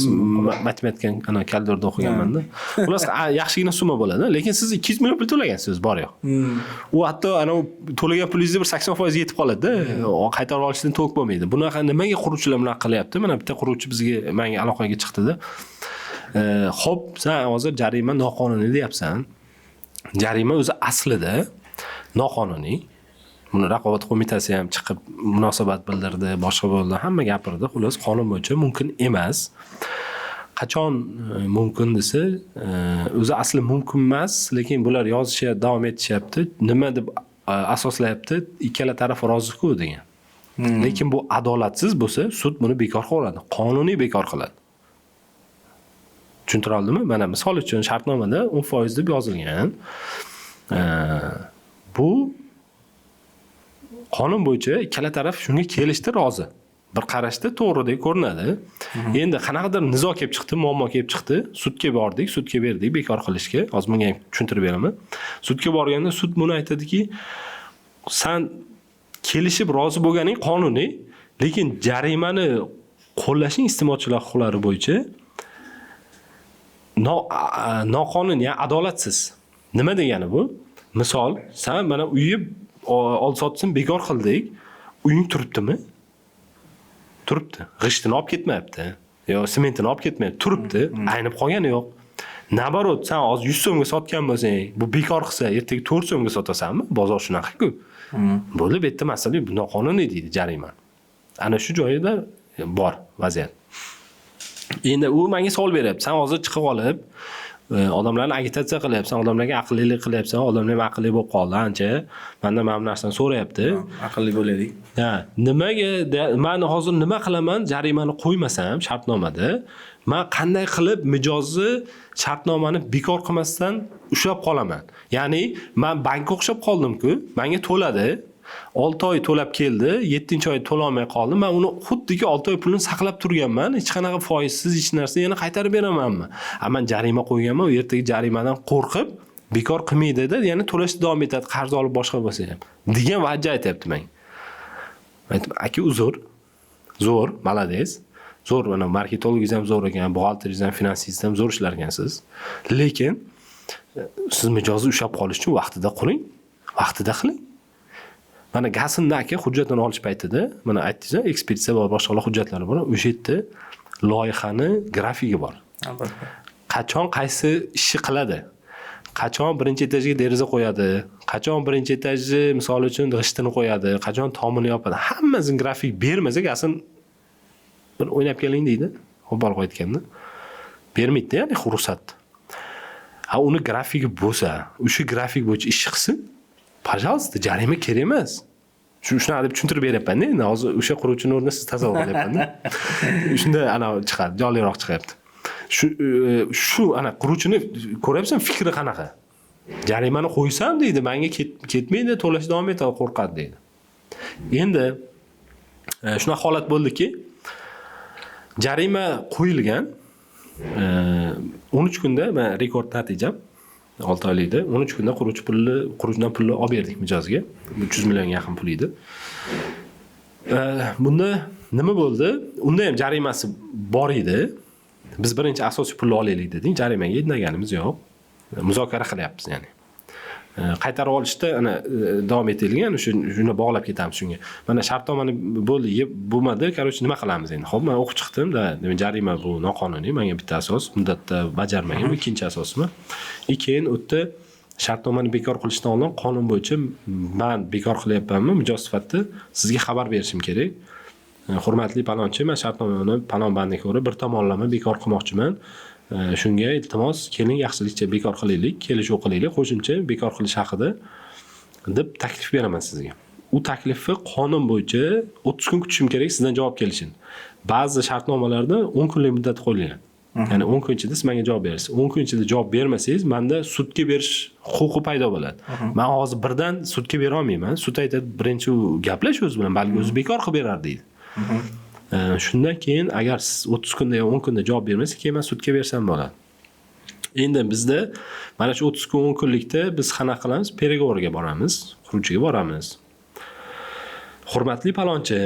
Matematika ana kalendorda o'qiganman-da. Xullas yaxshigina summa bo'ladi, lekin siz 200 million pul to'lagansiz bor yo'q. U hatto ana to'lagan pulingizni bir 80% yetib qoladi-da, qaytarib olishdan to'liq bo'lmaydi. Bunaqa nimaga quruvchilar bunaqa qilyapti? Mana bitta quruvchi menga aloqaga chiqdi-da. Xo'p, sen hozir jarima noqonuniy deyapsan. Jarima o'zi aslida noqonuniy. Buni raqobat qo'mitasi ham chiqib munosabat bildirdi, boshqa bo'ldi, hamma gapirdi. Xullas, qonun bo'yicha mumkin emas. Qachon mumkin desa, o'zi asli mumkin emas, lekin bular yozishga davom etishyapti. Nima deb asoslayapti? Ikkala taraf rozi-ku degan. Lekin bu adolatsiz bo'lsa, sud buni bekor qiladi. Qonuniy bekor qiladi. Tushuntira oldimmi? Mana misol uchun shartnomada 10% deb yozilgan. Bu qonun bo'yicha ikkala taraf shunga kelishdi, rozi. Bir qarashda to'g'ridek ko'rinadi. Endi qanaqadir nizo kelib chiqdi, muammo kelib chiqdi, sudga bordik, sudga berdik bekor qilishga. Hozir bunga ham tushuntirib beraman. Sudga borganda sud buni aytadiki, sen kelishib rozi bo'lganing qonuniy, lekin jarimani qo'llashing iste'molchilar huquqlari bo'yicha noqonuniy, ya'ni adolatsiz. Nima degani bu? Misol, sen mana uyni olsotsin bekor qildik. Uying turibdimi? Turibdi. G'ishtini olib ketmayapti. Yo, sementini olib ketmayapti. Turibdi. Aynib qolgani yo'q. Nabarot, sen hozir 100 so'mga sotgan bo'lsang, bu bekor qilsa, ertaga 4 so'mga sotasanmi? Bozor shunaqa-ku. Bo'lib bu yerda masala bu noqonuniy deydi jarima. Ana shu joyida bor vaziyat. Endi u menga savol beryapti. Sen hozir chiqib olib, odamlarni agitatsiya qilyapsan, odamlarga aqllilik qilyapsan, odamlar ham aqlli bo'lib qoldi ancha. Mendan mana bu narsani so'rayapti. Aqlli bo'laylik. Ha, nimaga men hozir nima qilaman? Jarimani qo'ymasam shartnomada, men qanday qilib mijozni shartnomani bekor qilmasdan ushlab qolaman? Ya'ni men bankka o'xshab qoldim-ku, menga to'ladi. 6 oy to'lab keldi, 7-oy to'la olmay qoldim. Men uni xuddiki 6 oy pulini saqlab turganman. Hech qanaqa foizsiz hech narsa yana qaytarib beramanmi? Men jarima qo'yganman, u ertaga jarimadan qo'rqib bekor qilmaydi-da, yana to'lashda davom etadi, qarz olib boshqa bo'lsa ham. degan vajja aytayapti menga. Aytdim, aka uzr. Zo'r, malades. Zo'r, mana marketologingiz ham zo'r ekan, buxgalteringiz ham, finansingiz ham zo'r ishlar ekansiz. Lekin siz mijozni ushlab qolish uchun vaqtida quring, vaqtida qiling. Mana Gasinda aka hujjatini olish paytida, mana aytdingiz, ekspeditsiya bor, boshqa hujjatlari bor. O'sha yerda loyihani grafigi bor. Qachon qaysi ishni qiladi? Qachon birinchi etajga deraza qo'yadi? Qachon birinchi etajni misol uchun g'ishtini qo'yadi? Qachon tomini yopadi? Hammasini grafik bermasa, Gasin bir o'ynab keling deydi. Qo'pol qo'yayotganda. Bermaydi, ya'ni ruxsat. Ha, uni grafiki bo'lsa, o'sha grafik bo'yicha ish qilsin. Пожалуйста, jarima kerak emas. Shunaqa deb tushuntirib beryapman-da. Endi hozir o'sha quruvchini o'rnida siz tasavvur qilyapman-da. Shunda ana chiqadi, jonliroq chiqyapti. Shu ana quruvchini ko'ryapsan, fikri qanaqa? Jarimani qo'ysam deydi, menga ketmaydi, to'lash davom etadi, qo'rqadi deydi. Endi shunaqa holat bo'ldiki, jarima qo'yilgan 13 kunda men rekord natijam 6 oylikda 13 kunda quruvchidan pulni olib berdik mijozga. 300 million yaqin pul edi. Bunda nima bo'ldi? Unda ham jarimasi bor edi. Biz birinchi asosiy pulni olaylik dedik. Jarimaga indaganimiz yo'q. Muzokara qilyapmiz ya'ni. Qaytarib olishda ana davom etaylik, ya'ni shuni bog'lab ketamiz shunga. Mana shartnomani bo'ldi, bo'lmadi, qarochi nima qilamiz endi? Xo'p, men o'qib chiqdim-da, jarima bu noqonuniy, menga bitta asos, muddatda bajarmagan, bu ikkinchi asosmi? Keyin o'tda shartnomani bekor qilishdan oldin qonun bo'yicha men bekor qilyapmanmi, mijoz sifatida sizga xabar berishim kerak. Hurmatli palonchi, men shartnomani palon bandga ko'ra bir tomonlama bekor qilmoqchiman. Shunga iltimos keling yaxshilikcha bekor qilaylik, kelishuv qilaylik, qo'shimcha bekor qilish haqida deb taklif beraman sizga. U taklifni qonun bo'yicha 30 kun kutishim kerak sizdan javob kelishini. Ba'zi shartnomalarda 10 kunlik muddat qo'yilgan. Ya'ni 10 kun ichida siz menga javob berasiz. 10 kun ichida javob bermasangiz, menda sudga berish huquqi paydo bo'ladi. Men hozir birdan sudga bera olmayman. Sud aytadi, birinchi gaplash o'zi bilan, balki o'zi bekor qilib berar deydi. Shundan keyin agar siz 30 kunda yo 10 kunda javob bermasa, keyin men sudga bersam bo'ladi. Endi bizda mana shu 30 kun 10 kunlikda biz qanaqa qilamiz? Переговорga boramiz, quruvchiga boramiz. Hurmatli palonchi,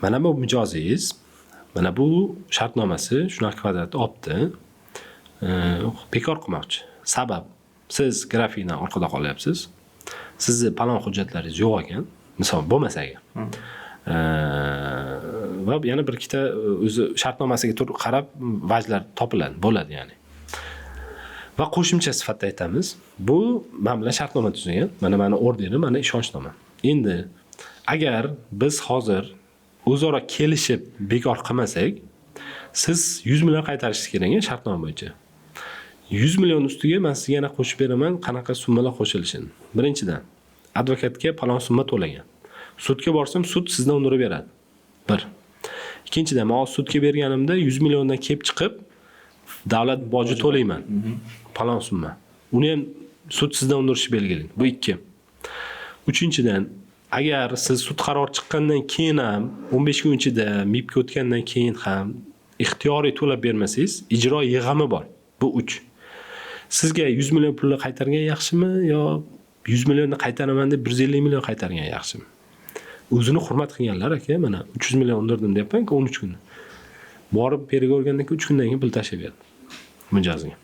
mana bu mijozingiz, mana bu shartnomasi shunaqa kvadratda olibdi. Bekor qilmoqchi. Sabab siz grafikdan orqada qolyapsiz. Sizni palon hujjatlaringiz yo'q ekan, misol bo'lmasa agar. Va yana bir ikkita o'zi shartnomasiga qarab vajlar topiladi, bo'ladi ya'ni. Va qo'shimcha sifatda aytamiz, bu men bilan shartnoma tuzgan, mana orderim, mana ishonchnoma. Endi agar biz hozir o'zaro kelishib bekor qilmasak, siz 100 million qaytarishingiz kerak shartnoma bo'yicha. 100 million ustiga men sizga yana qo'shib beraman, qanaqa summalar qo'shilishini. Birinchidan, advokatga falon summa to'lagan. Sudga borsam, sud sizdan undirib beradi. 1. Ikkinchidan, men sudga berganimda 100 milliondan kelib chiqib, davlat boji to'layman. Falon summa. Uni ham sud sizdan undirishi belgilang. Bu 2. Uchinchidan, agar siz sud qaror chiqqandan keyin ham 15 kun ichida MIBga o'tgandan keyin ham ixtiyoriy to'lab bermasangiz, ijro yig'imi bor. Bu 3. Sizga 100 million pulni qaytargan yaxshimi yo 100 millionni qaytaraman deb 150 million qaytargan yaxshimi? O'zini hurmat qilganlar aka, mana 300 million undirdim deyapman-ku 13 kunda. Borib переговорgandan keyin 3 kundan keyin pul tashlab berdi. Mijozga.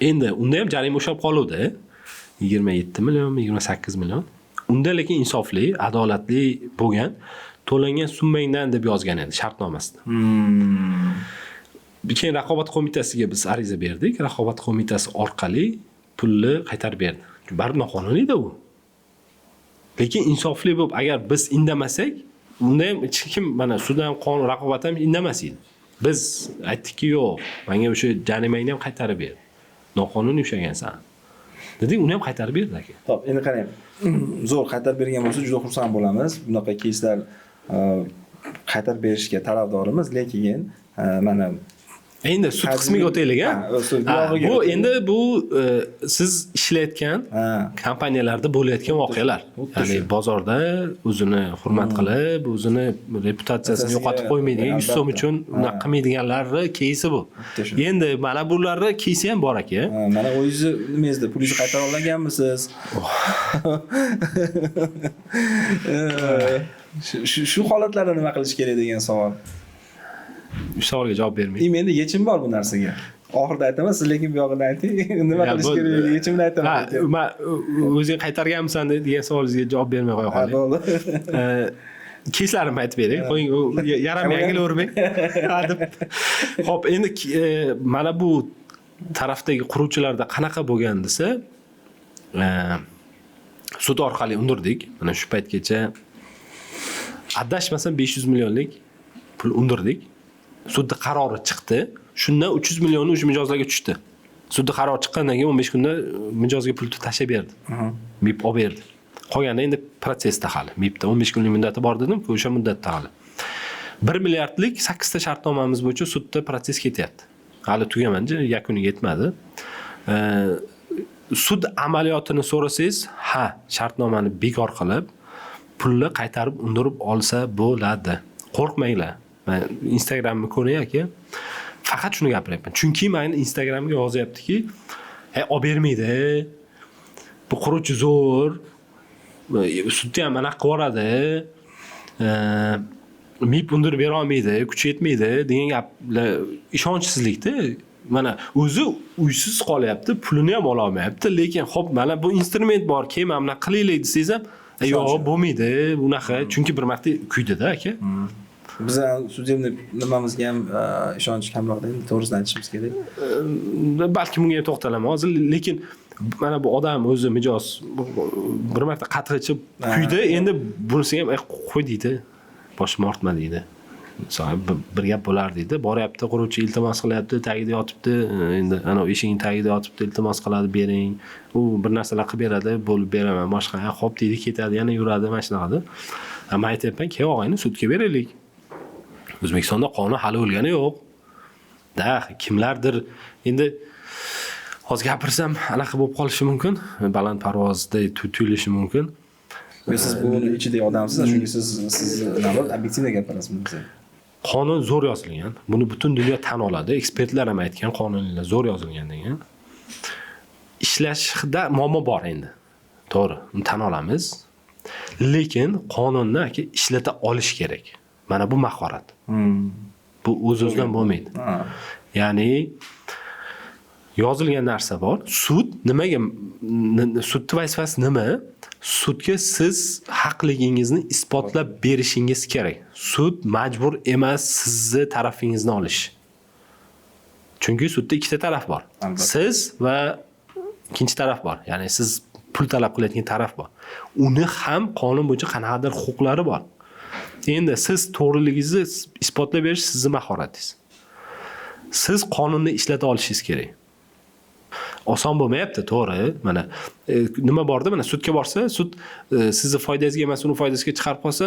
Endi unda ham jarima o'shab qoluvdi. 27 million, 28 million. Unda lekin insofli, adolatli bo'lgan, to'langan summangdan deb yozgan edi shartnomasida. Keyin raqobat qo'mitasiga biz ariza berdik. Raqobat qo'mitasi orqali pulni qaytarib berdi. Baribir noqonuniyda u. Lekin insofli bo'lib, agar biz indamasak, unda ham hech kim mana sud ham qonun raqobat ham indamas edi. Biz aytdikki, yo'q, menga o'sha jarimangni ham qaytarib ber. Noqonuniy ushlagansan. Dedik, uni ham qaytarib berdi aka. Xo'p, endi qarang. Zo'r qaytarib bergan bo'lsa, juda xursand bo'lamiz. Bunaqa keyslar qaytarib berishga tarafdorimiz, lekin mana endi sud qismiga o'taylik-a. Bu endi bu siz ishlayotgan kompaniyalarda bo'layotgan voqealar. Ya'ni bozorda o'zini hurmat qilib, o'zini reputatsiyasini yo'qotib qo'ymaydigan, 100 so'm uchun unaqa qilmaydiganlarning keysi bu. Endi mana bularni keysi ham bor aka. Mana o'zingizni nimangizda pulingizni qaytara olganmisiz? Shu holatlarda nima qilish kerak degan savol. Savolga javob bermayman. Endi yechim bor bu narsaga. Oxirida aytaman, siz lekin bu yog'ida ayting. Nima qilish kerak? Yechimni aytaman. Men o'zing qaytarganmisan degan savolingizga javob bermay qo'ya qoling. Bo'ldi. Keyslarimni aytib bering. Qo'ying, yaram yangilavermang. Deb. Xo'p, endi mana bu tarafdagi quruvchilarda qanaqa bo'lgan desa, sud orqali undirdik. Mana shu paytgacha adashmasam 500 millionlik pul undirdik. Sudda qarori chiqdi. Shundan 300 millionni o'sha mijozlarga tushdi. Sudda qaror chiqqandan keyin 15 kunda mijozga pul tashlab berdi. MIB olib berdi. Qolganda endi protsessda hali. MIBda 15 kunlik muddati bor dedim-ku, o'sha muddatda hali. 1 milliardlik 8 ta shartnomamiz bo'yicha sudda protsess ketyapti. Hali tugamadi, yakuniga yetmadi. Sud amaliyotini so'rasangiz, ha, shartnomani bekor qilib, pulni qaytarib undirib olsa bo'ladi. Qo'rqmanglar. Men Instagramni ko'ray aka. Faqat shuni gapiryapman. Chunki men Instagramga yozyaptiki, olib bermaydi. Bu quruvchi zo'r. Sudda ham mana qilib yuboradi. MIB undirib bera olmaydi, kuchi yetmaydi degan gaplar ishonchsizlikda. Mana o'zi uysiz qolyapti, pulini ham ola olmayapti, lekin xo'p, mana bu instrument bor, keyin mana bunaqa qilaylik desangiz ham, yo'q, bo'lmaydi, bunaqa. Chunki bir marta kuydida aka. Biz sudimni nimamizga ham ishonch kamroqda, endi to'g'risini aytishimiz kerak. Balki bunga ham to'xtalaman hozir, lekin mana bu odam o'zi mijoz bir marta qatg'ichib kuydi, endi bunisi ham qo'y deydi. Boshim ortma deydi. Bir gap bo'lar deydi. Boryapti, quruvchi iltimos qilyapti, tagida yotibdi. Endi ana eshiging tagida yotibdi, iltimos qiladi, bering. U bir narsalar qilib beradi, bo'lib beraman, boshqa. Xo'p deydi, ketadi, yana yuradi, mana shunaqada. Men aytayapman, "Keyin og'ayni sudga beraylik." O'zbekistonda qonun hali o'lgani yo'q. Kimlardir endi hozir gapirsam, anaqa bo'lib qolishi mumkin, baland parvozda tuyulishi mumkin. Siz buni ichidagi odamsiz, chunki siz nima obyektiv gapirasiz. qonun zo'r yozilgan. Buni butun dunyo tan oladi. Ekspertlar ham aytgan, qonunlar zo'r yozilgan degan. Ishlashda muammo bor endi. To'g'ri, uni tan olamiz. Lekin qonunni ishlata olish kerak. Mana bu mahorat. Bu o'z-o'zidan bo'lmaydi. Ya'ni yozilgan narsa bor. Sud nimaga sudning vazifasi nima? Sudga siz haqligingizni isbotlab berishingiz kerak. Sud majbur emas sizni tarafingizni olish. Chunki sudda ikkita taraf bor. Siz va ikkinchi taraf bor. Ya'ni siz pul talab qilayotgan taraf bor. Uni ham qonun bo'yicha qanaqadir huquqlari bor. Endi siz to'g'riligingizni isbotlab berish sizning mahoratingiz. Siz qonunni ishlata olishingiz kerak. Oson bo'lmayapti, to'g'ri. Mana nima borda, mana sudga borsa, sud sizni foydangizga emas, uni foydasiga chiqarib qolsa,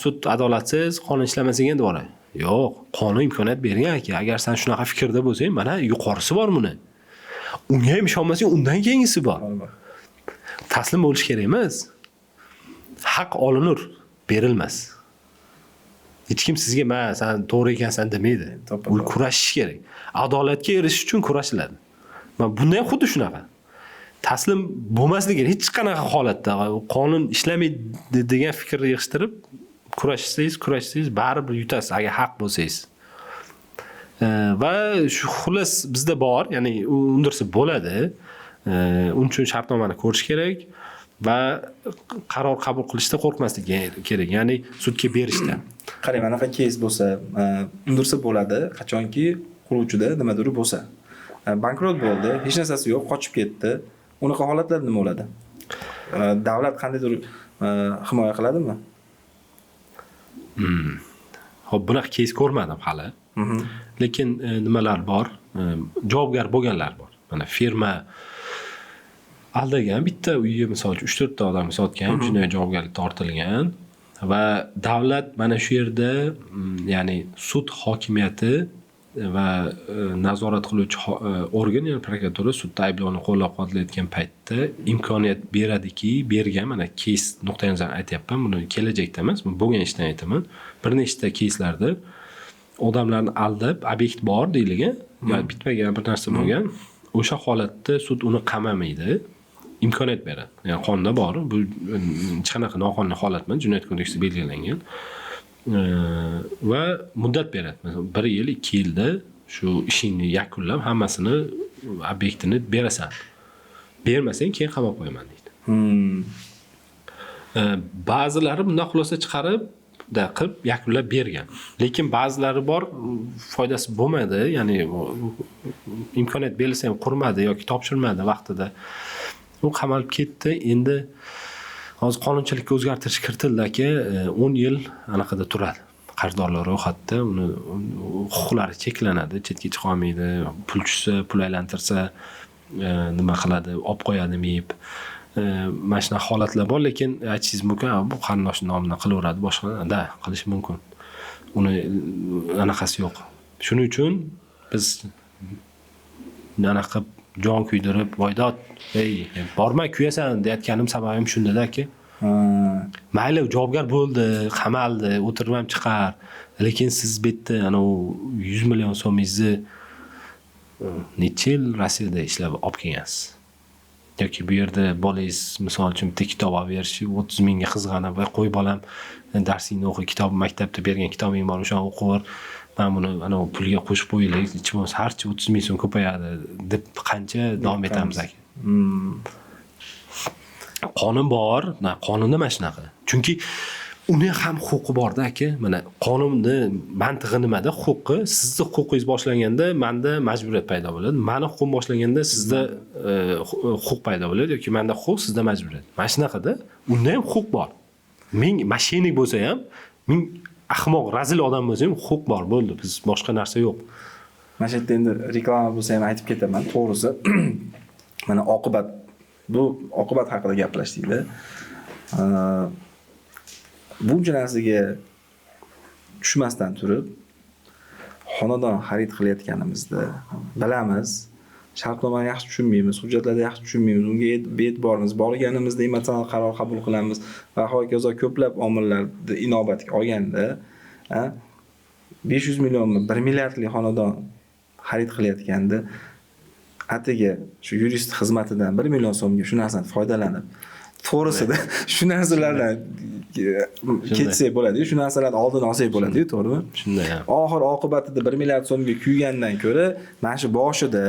sud adolatsiz, qonun ishlamasin endi bor. Yo'q, qonun imkoniyat bergan aka. Agar sen shunaqa fikrda bo'lsang, mana yuqorisi bor buni. Unga ham ishonmasang, undan keyingisi bor. Taslim bo'lish kerak emas. Haq olinur, berilmas. Hech kim sizga "Men sen to'g'ri ekansan" demaydi. U kurashish kerak. Adolatga erishish uchun kurashiladi. Men bunda ham xuddi shunaqa. Taslim bo'lmasligi hech qanaqa holatda qonun ishlamaydi degan fikrni yig'ishtirib kurashsangiz baribir yutasiz agar haq bo'lsangiz. Va shu xullas bizda bor, ya'ni undirsa bo'ladi. Uning uchun shartnomani ko'rish kerak va qaror qabul qilishda qo'rqmaslik kerak, ya'ni sudga berishda. Qarang, mana bunaqa keys bo'lsa, undirsa bo'ladi, qachonki quruvchida nimadir bo'lsa. Bankrot bo'ldi, hech narsasi yo'q, qochib ketdi. Unaqa holatlarda nima bo'ladi? Davlat qandaydir himoya qiladimi? Xo'p, bunaqa keys ko'rmadim hali. Lekin nimalar bor? Javobgar bo'lganlar bor. Mana firma aldagan, bitta uyga misol uchun 3-4 ta odam sotgan, jinoiy javobgarlik tortilgan va davlat mana shu yerda, ya'ni sud hokimiyati va nazorat qiluvchi organ, ya'ni prokuratura sudda ayblovni qo'llab-quvvatlayotgan paytda imkoniyat beradiki, bergan. Mana keys nuqtai nazaridan aytyapman, buni kelajakda emas, bu bo'lgan ishdan aytaman. Bir nechta keyslarda odamlarni aldab, obyekt bor deyilgan, yoki bitmagan bir narsa bo'lgan. O'sha holatda sud uni qamamaydi, imkoniyat beradi. Ya'ni qonunda bor, bu hech qanaqa noqonuniy holat emas, jinoyat kodeksida belgilangan. Va muddat beradi. Masalan, 1 yil, 2 yilda shu ishingni yakunlab, hammasini obyektini berasan. Bermasang keyin qamab qo'yaman deydi. Ba'zilari bundan xulosa chiqarib qilib yakunlab bergan. Lekin ba'zilari bor, foydasi bo'lmadi, ya'ni imkoniyat berilsa ham qurmadi yoki topshirmadi vaqtida. U qamalib ketdi. Endi hozir qonunchilikka o'zgartirish kiritildi-ki, 10 yil anaqada turadi. Qarzdorlar ro'yxatda, uni huquqlari cheklanadi, chetga chiqa olmaydi. Pul tushsa, pul aylantirsa, nima qiladi, olib qo'yadimi yeb. Mana shunaqa holatlar bor, lekin aytishingiz mumkin, bu qarindosh nomidan qilaveradi, boshqa qilish mumkin. Uni anaqasi yo'q. Shuning uchun biz anaqa jon kuydirib, "Voydod, ey, borma kuyasan" deyotganim sababim shunda-ki. Mayli, javobgar bo'ldi, qamaldi, o'tirib ham chiqar. Lekin siz bu yerda ana 100 million so'mingizni necha yil Rossiyada ishlab olib kelgansiz? Yoki bu yerda bolangiz misol uchun bitta kitob olib berishi 30 mingga qizg'anib, "Voy, qo'y bolam, darsingni o'qi, kitob maktabda bergan kitobing bor, o'shani o'qib, men buni ana pulga qo'shib qo'yaylik, hech bo'lmasa harchi 30 ming so'm ko'payadi" deb qancha davom etamiz aka. Qonun bor, qonunda mana shunaqa. Chunki uni ham huquqi bor-da aka. Mana qonunni mantig'i nimada? Huquqi, sizning huquqingiz boshlanganda menda majburiyat paydo bo'ladi. Meni huquqim boshlanganda sizda huquq paydo bo'ladi yoki menda huquq, sizda majburiyat. Mana shunaqada, unda ham huquq bor. Ming mashinik bo'lsa ham, ming ahmoq, razil odam bo'lsa ham huquq bor, bo'ldi. Biz boshqa narsa yo'q. Mana shu yerda endi reklama bo'lsa ham aytib ketaman, to'g'risi. Mana bu oqibat haqida gaplashdik-da. Buncha narsaga tushmasdan turib, xonadon xarid qilayotganimizda bilamiz, shartnomani yaxshi tushunmaymiz, hujjatlarni yaxshi tushunmaymiz, unga e'tiborimiz borganimizda emotsional qaror qabul qilamiz va hokazo ko'plab omillarni inobatga olganda, 500 millionmi 1 milliardlik xonadon xarid qilayotganda atigi shu yurist xizmatidan 1 million so'mga shu narsadan foydalanib to'g'risida shu narsalardan ketsak bo'ladi, shu narsalarni oldini olsak bo'ladi, to'g'rimi? Shunday ham. Oxir oqibatida 1 milliard so'mga kuygandan ko'ra, mana shu boshida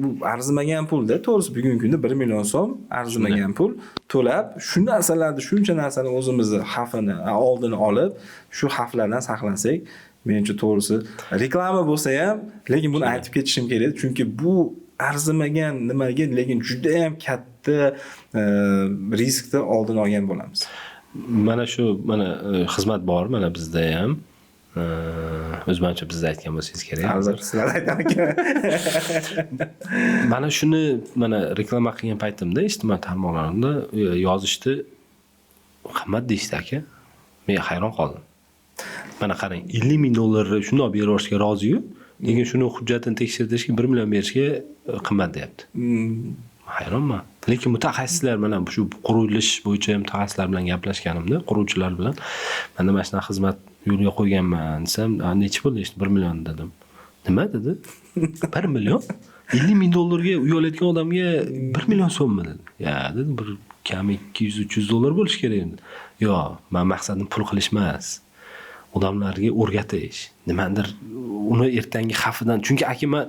bu arzimagan pulda, to'g'risi bugungi kunda 1 million so'm arzimagan pul to'lab, shu narsalarni, shuncha narsani o'zimizni xavfini oldini olib, shu xavflardan saqlansak, menimcha to'g'risi reklama bo'lsa ham, lekin buni aytib ketishim kerak, chunki bu arzimagan nimaga, lekin juda ham katta riskni oldini olgan bo'lamiz. Mana shu xizmat bor mana bizda ham. O'zimcha bizda aytgan bo'lsangiz kerak. Albatta sizlar aytamiz. Mana shuni reklama qilgan paytimda ijtimoiy tarmoqlarimda yozishdi, qimmat deyishdi aka. Men hayron qoldim. Mana qarang, $50,000 shundoq berishga rozi-yu, lekin shuni hujjatini tekshirtirishga 1 million berishga qimmat deyapti. Hayronman. Lekin mutaxassislar mana shu qurilish bo'yicha mutaxassislar bilan gaplashganimda, quruvchilar bilan mana shunaqa xizmat yo'lga qo'yganman desam, necha pul deydi? 1 million dedim. Nima dedi? 1 million? $50,000 ga uy olayotgan odamga 1 million so'mmi dedi. Ya dedi, bir kami $200-300 bo'lish kerak edi. Yo'q, men maqsadim pul qilish emas. Odamlarga o'rgatish. Nimadir uni ertangi xavfidan, chunki aka men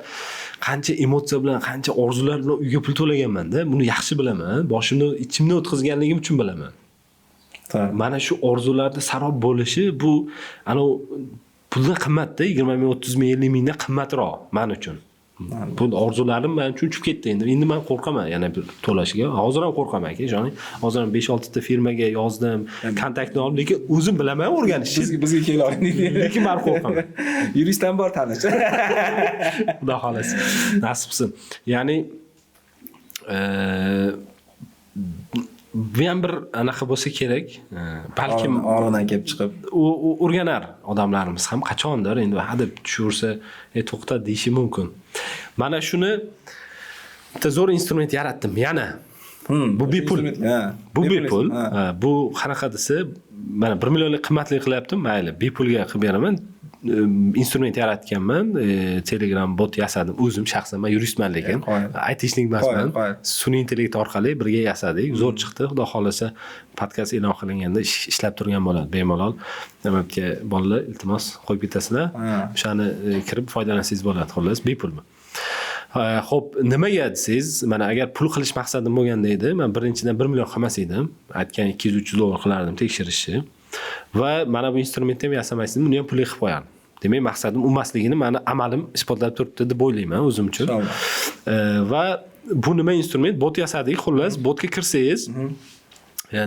qancha emotsiya bilan, qancha orzular bilan uyga pul to'laganman-da, buni yaxshi bilaman. Boshimni ichimdan o'tkazganligim uchun bilaman. Mana shu orzularda sarob bo'lishi bu puldan qimmatda, 20 ming, 30 ming, 50 mingdan qimmatroq men uchun. Bu orzularim men uchun uchib ketdi endi. Endi men qo'rqaman yana bir to'lashga. Hozir ham qo'rqaman aka, ishonning. Hozir ham 5-6 ta firmaga yozdim, kontaktni olib, lekin o'zim bilaman o'rganishni. Bizga kelavering. Lekin men qo'rqaman. Yuristdan bor tanish. Xudo xolasa. Nasib qilsin. Ya'ni bu ham bir anaqa bo'lsa kerak, balkim oroldan kelib chiqib o'rganar odamlarimiz ham qachondir endi hadeb tushursa, to'xta deyishi mumkin. Mana shuni bitta zo'r instrument yaratdim yana. Bu bepul. Bu bepul. Bu qanaqa desa, mana 1 millionlik qimmatli qilyaptim, mayli, bepulga qilib beraman. Instrument yaratganman, Telegram bot yasadim o'zim shaxsan, men yuristman lekin aytishlik emasman. Sun'iy intellekt orqali birga yasadik, zo'r chiqdi. Xudo xolasa podkast e'lon qilinganda ishlab turgan bo'ladi bemalol. Nimaga bolalar iltimos qo'yib ketasizlar, o'shani kirib foydalansangiz bo'ladi, xolos bepulmi. Xo'p, nimaga desangiz, mana agar pul qilish maqsadim bo'lganda edi, men birinchidan 1 million qilmas edim, aytgan $200-300 qilardim tekshirishni. Va mana bu instrumentni ham yasamaysiz, buni ham pulga qilib qo'yaman. Demak, maqsadim unmasligini meni amalim isbotlab turibdi deb o'ylayman o'zim uchun. Va bu nima instrument? Bot yasadik, xullas, botga kirsangiz,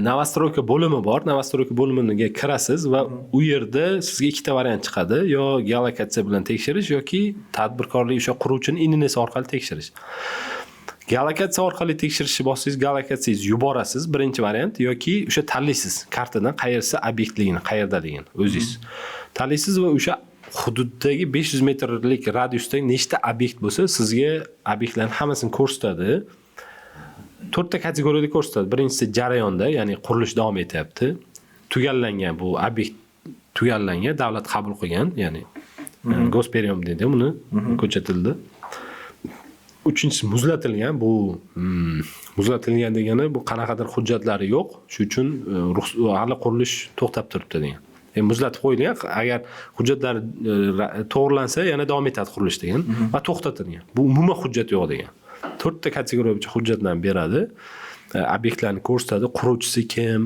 Novastroyka bo'limi bor. Novastroyka bo'limiga kirasiz va u yerda sizga ikkita variant chiqadi. Yo geolokatsiya bilan tekshirish yoki tadbirkorlik o'sha quruvchining INNS orqali tekshirish. Geolokatsiya orqali tekshirishni bossangiz, geolokatsiyangizni yuborasiz, birinchi variant, yoki o'sha tanlaysiz kartadan qayersa obyektligini, qayerdaligini o'zingiz. Tanlaysiz va o'sha hududdagi 500 metrlik radiusdagi nechta obyekt bo'lsa, sizga obyektlarning hammasini ko'rsatadi. 4 ta kategoriyada ko'rsatadi. Birinchisi jarayonda, ya'ni qurilish davom etyapti. Tugallangan bu obyekt tugallangan, davlat qabul qilgan, ya'ni gosperium deydi, buni ko'cha tilida. Uchinchisi muzlatilgan. Bu muzlatilgan degani bu qanaqadir hujjatlari yo'q, shu uchun hali qurilish to'xtab turibdi degan. Muzlatib qo'yilgan, agar hujjatlar to'g'rilansa yana davom etadi qurilish degan va to'xtatilgan. Bu umuman hujjat yo'q degan. 4 ta kategoriya bo'yicha hujjatlarni beradi. Obyektlarni ko'rsatadi, quruvchisi kim,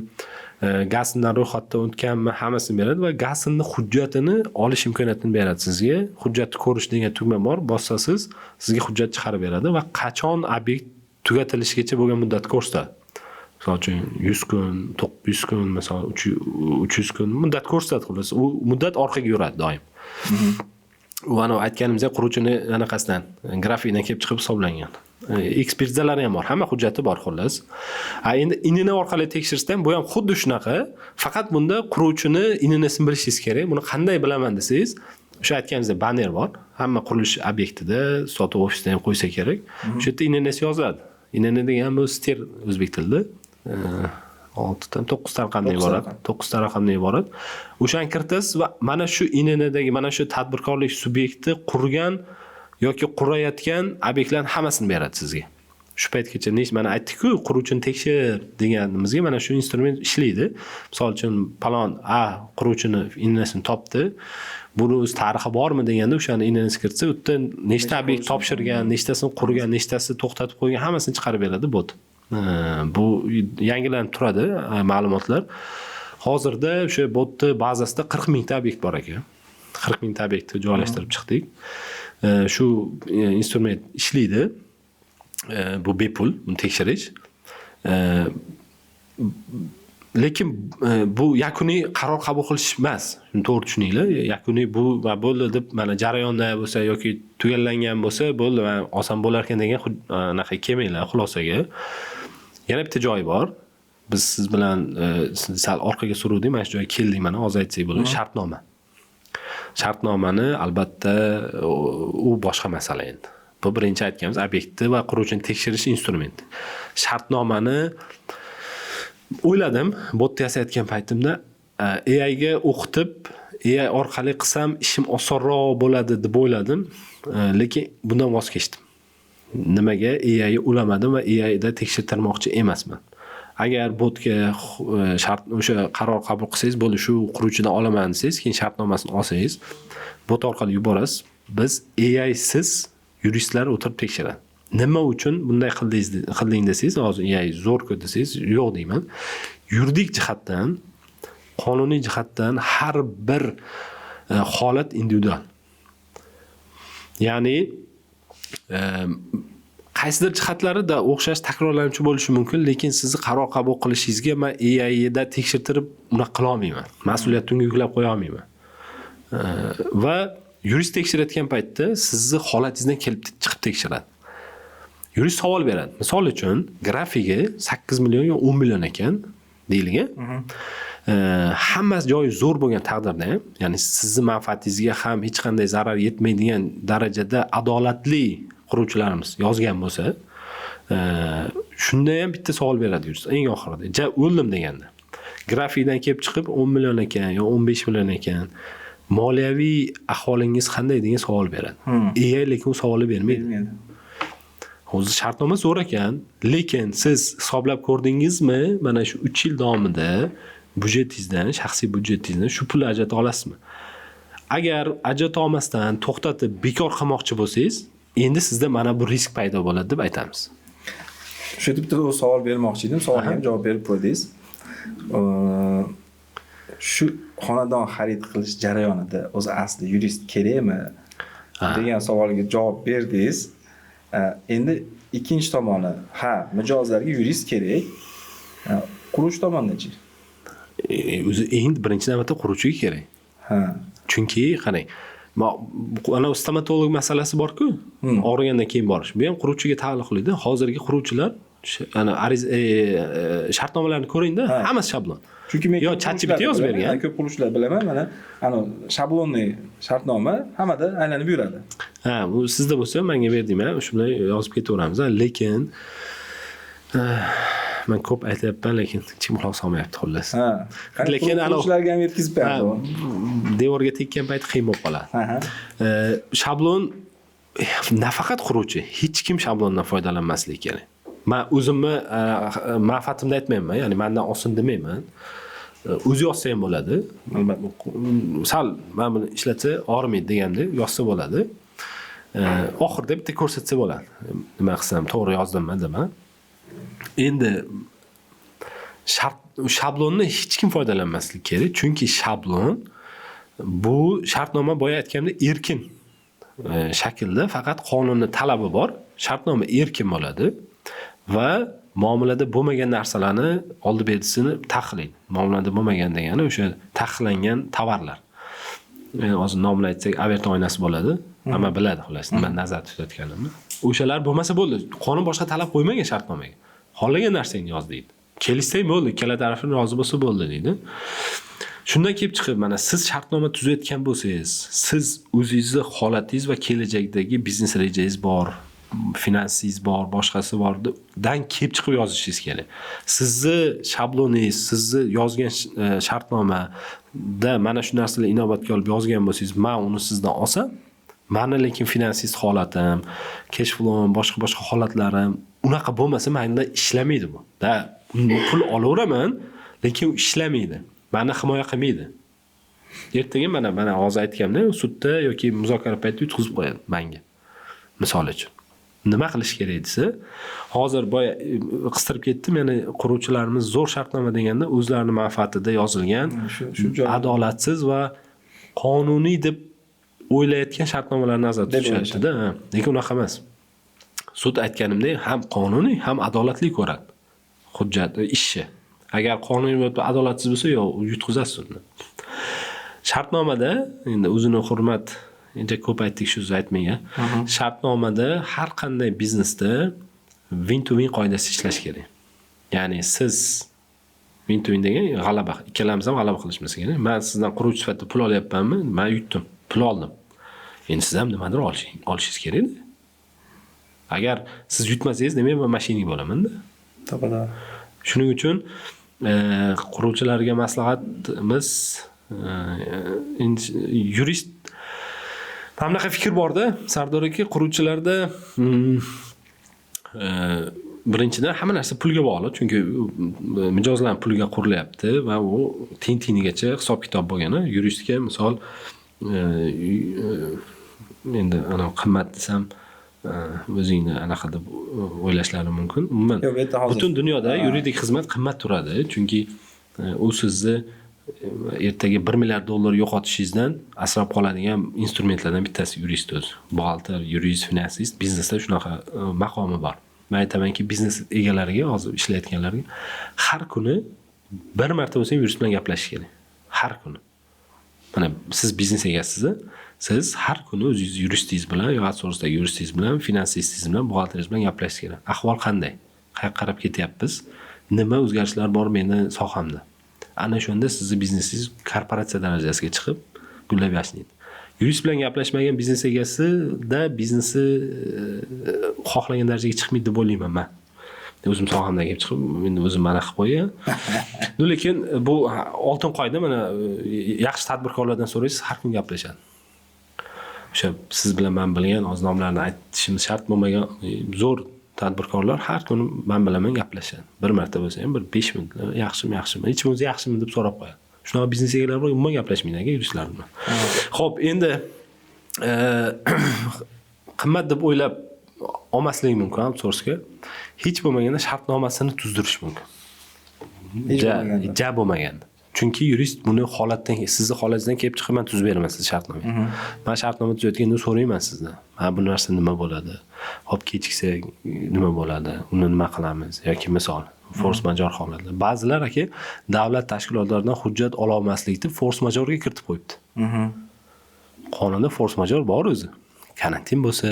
gazdan ro'yxatdan o'tganmi, hammasini beradi va gazning hujjatini olish imkoniyatini beradi sizga. Hujjatni ko'rish degan tugma bor, bossasiz, sizga hujjat chiqarib beradi va qachon obyekt tugatilishigacha bo'lgan muddatni ko'rsatadi. Misol uchun 100 kun, 900 kun, masalan 300 kun muddat ko'rsatadi, xolos. U muddat orqaga yuradi doim. U aytganimizda quruvchini anaqasidan, grafikdan kelib chiqib hisoblangan. Ekspertizalari ham bor, hamma hujjati bor, xolos. Endi INN orqali tekshirishdan bu ham xuddi shunaqa, faqat bunda quruvchini INN'sini bilishingiz kerak. Buni qanday bilaman desangiz, o'sha aytganimizda banner bor. Hamma qurilish obyektida, sotuv ofisida ham qo'ysa kerak. O'sha yerda INN'si yoziladi. INN degan bu ster o'zbek tilida. 6 9 raqamdan 9 iborat. raqam. 9 raqamdan iborat. O'shani kiritasiz va mana shu INNdagi mana shu tadbirkorlik subyekti qurgan yoki qurayotgan obyektlarning hammasini beradi sizga. Shu paytgacha mana aytdik-ku, quruvchini tekshir deganimizga mana shu instrument ishlaydi. Misol uchun palon quruvchini INNsini topdi. Buni o'z tarixi bormi deganda o'shani INNsi kiritsa, u yerda nechta obyekt topshirgan, nechtasini qurgan, nechtasi to'xtatib qo'ygan, hammasini chiqarib beradi bot. Bu yangilanib turadi ma'lumotlar. Hozirda o'sha botni bazasida 40 mingta obyekt bor ekan. 40 mingta obyektni joylashtirib chiqdik. Shu instrument ishlaydi. Bu bepul, buni tekshirish. Lekin bu yakuniy qaror qabul qilish emas. Shuni to'g'ri tushuninglar. Yakuniy bu va bo'ldi deb mana jarayonda bo'lsa yoki tugallangan bo'lsa, bo'ldi va oson bo'lar ekan degan anaqa kelmanglar xulosaga. Yana bitta joyi bor. Biz siz bilan sal orqaga suruvdik, mana shu joyga keldik mana, hozir aytsak bo'ladi, shartnoma. Shartnomani albatta u boshqa masala endi. Bu birinchi aytganimiz obyektni va quruvchini tekshirish instrumenti. Shartnomani o'yladim, bot yasayotgan paytimda AI ga o'qitib, AI orqali qilsam ishim osonroq bo'ladi deb o'yladim, lekin bundan voz kechdim. Nimaga? AI ga ulamadim va AI da tekshirtirmoqchi emasman. Agar botga o'sha qaror qabul qilsangiz, bo'ldi shu quruvchidan olaman desangiz, keyin shartnomasini olsangiz, bot orqali yuborasiz. Biz AI siz yuristlar o'tirib tekshiradi. Nima uchun bunday qilding desangiz, hozir AI zo'r-ku desangiz, yo'q deyman. Yuridik jihatdan, qonuniy jihatdan har bir holat individual. Ya'ni qaysidir jihatlarida o'xshash takrorlanuvchi bo'lishi mumkin, lekin sizni qaror qabul qilishingizga men AI da tekshirtirib uni qila olmayman. Mas'uliyatni unga yuklab qo'ya olmayman. Va yurist tekshirayotgan paytda sizni holatingizdan kelib chiqib tekshiradi. Yurist savol beradi. Misol uchun, grafigi 8 million yo 10 million ekan deyilgan. Hammasi joyi zo'r bo'lgan taqdirda ham, ya'ni sizning manfaatingizga ham hech qanday zarar yetmaydigan darajada adolatli quruvchilarimiz yozgan bo'lsa, shunda ham bitta savol beradi yurist eng oxirida. O'ldim deganda. Grafikdan kelib chiqib 10 million ekan yo 15 million ekan. Moliyaviy ahvolingiz qanday degan savol beradi. AI lekin u savolni bermaydi. Hozir shartnoma zo'r ekan, lekin siz hisoblab ko'rdingizmi, mana shu 3 yil davomida byudjetingizdan, shaxsiy byudjetingizdan shu pulni ajrata olasizmi? Agar ajrata olmasdan to'xtatib bekor qilmoqchi bo'lsangiz, endi sizda mana bu risk paydo bo'ladi deb aytamiz. Shu yerda bitta savol bermoqchi edim, savolga ham javob berib qo'ydingiz. Shu xonadon xarid qilish jarayonida o'zi asli yurist kerakmi degan savolga javob berdingiz. Endi ikkinchi tomoni, mijozlarga yurist kerak. Quruvchi tomondan-chi? O'zi endi birinchi navbatda quruvchiga kerak. Chunki qarang, ana stomatolog masalasi bor-ku, og'rigandan keyin borish. Bu ham quruvchiga taalluqli-da. Hozirgi quruvchilar ana shartnomalarni ko'ring-da, hammasi shablon. Chunki men ChatGPT yozib bergan. Ko'p quruvchilar bilaman, mana shablonli shartnoma hammada aylanib yuradi. Bu sizda bo'lsa, menga berdingmi? Shunday yozib ketaveramiz, lekin men ko'p aytyapman, lekin hech kim quloq solmayapti xullas. Lekin quruvchilarga ham yetkazib beradi. Devorga tekkan payt qiyin bo'lib qoladi. Shablon nafaqat quruvchi, hech kim shablondan foydalanmasligi kerak. Men o'zimni manfaatimda aytmayman, ya'ni mendan oson demayman. O'zi yozsa ham bo'ladi. Albatta, sal men buni ishlatsa og'rimaydi deganda yozsa bo'ladi. Oxirida bitta ko'rsatsa bo'ladi. Nima qilsam, to'g'ri yozdimmi dema. Endi shablonni hech kim foydalanmasligi kerak, chunki shablon bu shartnoma boya aytgandek erkin shaklda, faqat qonunning talabi bor. Shartnoma erkin bo'ladi va muomalada bo'lmagan narsalarni oldi berisini taqiqlaydi. Muomalada bo'lmagan degani o'sha taqiqlangan tovarlar. Hozir nomini aytsak, Averton oynasi bo'ladi. Hamma biladi xolos nima nazarda tutayotganimni. O'shalar bo'lmasa bo'ldi. Qonun boshqa talab qo'ymagan shartnomaga. Xohlagan narsangni yoz deydi. Kelishsang bo'ldi, ikkala tarafin rozi bo'lsa bo'ldi deydi. Shundan kelib chiqib, mana siz shartnoma tuzayotgan bo'lsangiz, siz o'zingizni holatingiz va kelajakdagi biznes rejangiz bor. finansingiz bor, boshqasi bordan kelib chiqib yozishingiz kerak. Sizni shabloningiz, sizni yozgan shartnomada mana shu narsalar inobatga olib yozgan bo'lsangiz, men uni sizdan olsam, meni lekin finansingiz holatim, cash flowim, boshqa holatlarim unaqa bo'lmasa, menda ishlamaydi bu. Pul olaveraman, lekin u ishlamaydi. Meni himoya qilmaydi. Ertaga mana hozir aytganimda, sudda yoki muzokara paytida yutqizib qo'yadi menga. Misol uchun. Nima qilish kerak desa, hozir boya qistirib ketdim, ya'ni quruvchilarimiz zo'r shartnoma deganda o'zlarining manfaatida yozilgan, adolatsiz va qonuniy deb o'ylayotgan shartnomalarni nazarda tutishadi-da. Lekin unaqa emas. Sud aytganimdek, ham qonuniy, ham adolatli ko'radi. Hujjat, ishi. Agar qonuniy va adolatsiz bo'lsa, yutqizasiz uni. Shartnomada, endi o'zini hurmat, endi ko'p aytdik shu aytmanga. Shartnomada har qanday biznesda win-to-win qoidasi ishlash kerak. Ya'ni siz win-to-win degan g'alaba, ikkalamiz ham g'alaba qilishimiz kerak. Men sizdan quruvchi sifatida pul olyapmanmi? Men yutdim, pul oldim. Endi siz ham nimadir olishingiz kerak. Agar siz yutmasangiz, demak men mashining bo'laman-da. To'g'ri. Shuning uchun quruvchilarga maslahatimiz yurist qanaqa fikr borda, Sardor aka, quruvchilarda birinchidan hamma narsa pulga bog'liq, chunki mijozlar pulga qurilyapti va u teng-tengigacha hisob-kitob bo'lgan. Yuristga misol endi ana qimmat desam o'zingni anaqa deb o'ylashlari mumkin. Umuman butun dunyoda yuridik xizmat qimmat turadi, chunki u sizni ertaga $1 milliard yo'qotishingizdan asrab qoladigan instrumentlardan bittasi yurist o'zi. Buxgalter, yurist, finansist, biznesda shunaqa maqomi bor. Men aytamanki, biznes egalariga, hozir ishlayotganlarga har kuni bir marta bo'lsa yurist bilan gaplashish kerak. Har kuni. Mana siz biznes egasiz, siz har kuni o'zingiz yuristingiz bilan, yo outsourcedagi yuristingiz bilan, finansistingiz bilan, buxgalteringiz bilan gaplashish kerak. Ahvol qanday? Qayerga qarab ketyapmiz? Nima o'zgarishlar bor meni sohamda? Ana shunda sizni biznesingiz korporatsiya darajasiga chiqib, gullab yashnaydi. Yurist bilan gaplashmagan biznes egasida biznesi xohlagan darajaga chiqmaydi deb o'ylayman men. O'zim sohamdan kelib chiqib, endi o'zim mana qilib qo'ygan. Lekin bu oltin qoida, mana yaxshi tadbirkorlardan so'raysiz, har kun gaplashadi. O'sha siz bilan men bilgan nomlarni aytishimiz shart bo'lmagan zo'r tadbirkorlar har kuni men bilan gaplashadi. Bir marta bo'lsa ham bir 5 minut, yaxshimi, hech bo'lmasa yaxshimi deb so'rab qo'yadi. Shunaqa biznes egalari bor, umuman gaplashmaydi yuristlar bilan. Xo'p, endi qimmat deb o'ylab olmasligi mumkin outsourcega. Hech bo'lmaganda shartnomasini tuzdirish mumkin. Ja bo'lmaganda. Chunki yurist buni holatdan, sizni holatingizdan kelib chiqib men tuzib beraman siz shartnomaga. Men shartnoma tuzayotganda so'rayman sizdan. Mana bu narsa nima bo'ladi? Hop kechiksa nima bo'ladi? Uni nima qilamiz? Yoki misol force majeure holatlar. Ba'zilar aka davlat tashkilotlaridan hujjat ola olmaslik deb force majeure'ga kiritib qo'yibdi. Qonunda force majeure bor o'zi. Karantin bo'lsa,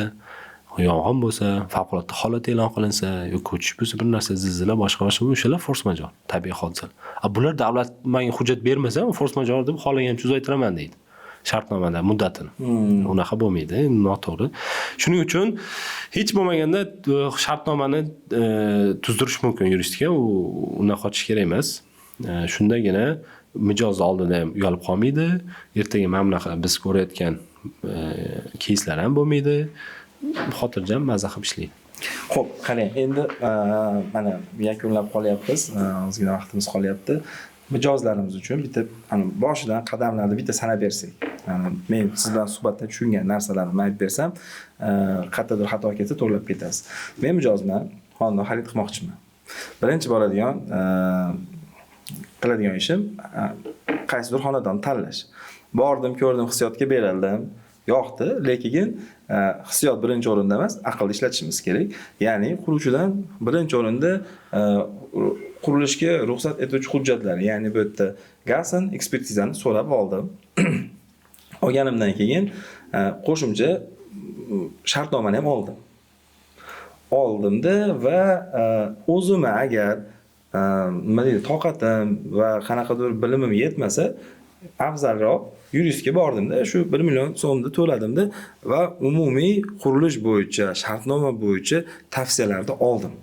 yong'in bo'lsa, favqulodda holat e'lon qilinsa, yoki ko'chish bo'lsa, bir narsa zilzila, boshqa o'shalar force majeure, tabiiy hodisalar. Bular davlat menga hujjat bermasa, force majeure deb xohlagancha uzaytiraman deydi. Shartnomada muddatini. Unaqa bo'lmaydi, noto'g'ri. Shuning uchun hech bo'lmaganda shartnomani tuzdirish mumkin yuristga, undan qochish kerak emas. Shundagina mijoz oldida ham uyalib qolmaydi. Ertaga mana bunaqa biz ko'rayotgan keyslar ham bo'lmaydi. Xotirjam maza qilib ishlaydi. Xo'p, qarang, endi mana yakunlab qolyapmiz. Ozgina vaqtimiz qolyapti. Mijozlarimiz uchun bitta boshidan qadamlarni bitta sanab bersak. Men sizdan suhbatda tushungan narsalarni aytib bersam, qayerdadir xato ketsa to'g'rilab ketasiz. Men mijozman, xonadon xarid qilmoqchiman. Birinchi qiladigan ishim qaysidir xonadonni tanlash. Bordim, ko'rdim, hissiyotga berildim. Yo'qdi, lekin hissiyot birinchi o'rinda emas, aqlni ishlatishimiz kerak. Ya'ni quruvchidan birinchi o'rinda qurilishga ruxsat etuvchi hujjatlar, ya'ni bu yerda Gasen ekspertizani so'rab oldim. Olganimdan keyin qo'shimcha shartnomani ham oldim. Oldimda va o'zimga agar nima deydi, toqatim va qanaqadir bilimim yetmasa, afzalroq yuristga bordimda, shu 1 million so'mni to'ladimda va umumiy qurilish bo'yicha, shartnoma bo'yicha tavsiyalarni oldim.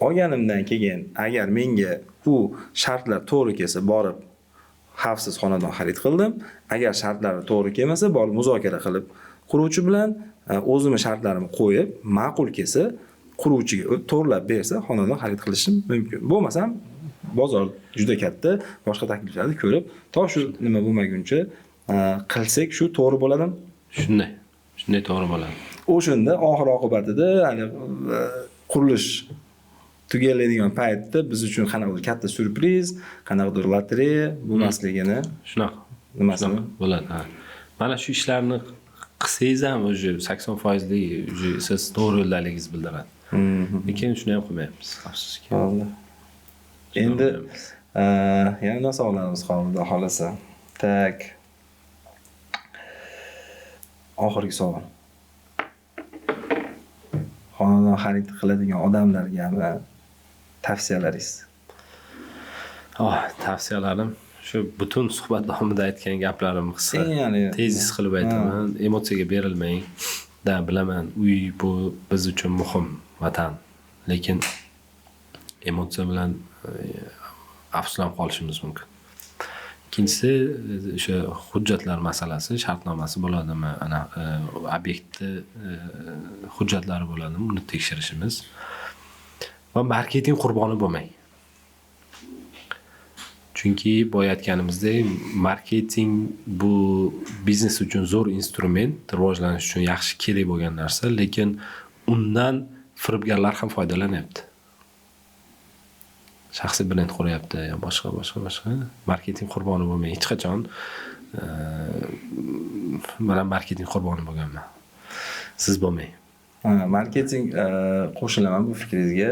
Olganimdan keyin agar menga bu shartlar to'g'ri kelsa, borib xavfsiz xonadon xarid qildim. Agar shartlari to'g'ri kelmasa, borib muzokara qilib quruvchi bilan o'zimning shartlarimni qo'yib, ma'qul kelsa, quruvchiga to'g'rilab bersa, xonadon xarid qilishim mumkin. Bo'lmasam, bozor juda katta, boshqa takliflarni ko'rib, to shu nima bo'lmaguncha qilsak, shu to'g'ri bo'ladimi? Shunday to'g'ri bo'ladi. O'shanda oxir oqibatida hali qurilish tugallaydigan paytda biz uchun qanaqadir katta syurpriz, qanaqadir lotereya bo'lmasligini Shunaqa nimasini bo'ladi. Ha. Mana shu ishlarni qilsangiz ham o'zi 80% siz to'g'ri yo'ldaligingizni bildiradi. Lekin shuni ham qilmayapmiz, afsuski. Bo'ldi. Endi yana savollarimiz qoldi, xolasa. Tak. Oxirgi savol. Xonadon xarid qiladigan odamlarga tavsiyalaringiz? Tavsiyalarim shu butun suhbat davomida aytgan gaplarim qisqa. Ya'ni tezis qilib aytaman. Emotsiyaga berilmang. Bilaman, uy bu biz uchun muhim, vatan. Lekin emotsiya bilan afsuslanib qolishimiz mumkin. Ikkinchisi o'sha hujjatlar masalasi, shartnomasi bo'ladimi, ana obyektni hujjatlari bo'ladimi, uni tekshirishimiz. Va marketing qurboni bo'lmang. Chunki boya aytganimizdek, marketing bu biznes uchun zo'r instrument, rivojlanish uchun yaxshi kerak bo'lgan narsa, lekin undan firibgarlar ham foydalanyapti. Shaxsiy brend quryapti, yo boshqa. Marketing qurboni bo'lmang. Hech qachon men marketing qurboni bo'lganman. Siz bo'lmang. Marketing qo'shilaman bu fikringizga.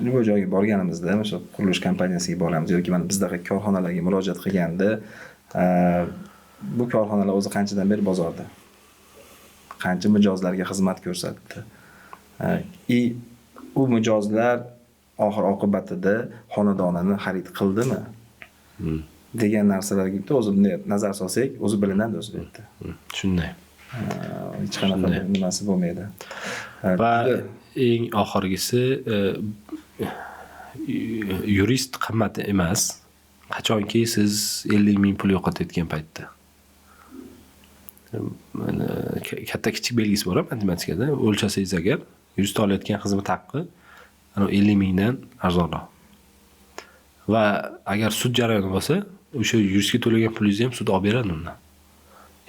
Nima joyga borganimizda, o'sha qurilish kompaniyasiga boramiz yoki mana bizdaqa korxonalarga murojaat qilganda, bu korxonalar o'zi qanchadan beri bozorda? Qancha mijozlarga xizmat ko'rsatdi? U mijozlar oxir oqibatida xonadonini xarid qildimi? Degan narsalarga o'zi bunday nazar solsak, o'zi bilinadi o'zi bu yerda. Shunday. Hech qanaqa nimasi bo'lmaydi. Va eng oxirgisi yurist qimmat emas. Qachonki siz 50 ming pul yo'qotayotgan paytda. Katta kichik belgisi bor matematikada. O'lchasangiz agar yurist olayotgan xizmat haqqi 50 mingdan arzonroq. Va agar sud jarayoni bo'lsa, o'sha yuristga to'lagan pulingizni ham sud olib beradi undan.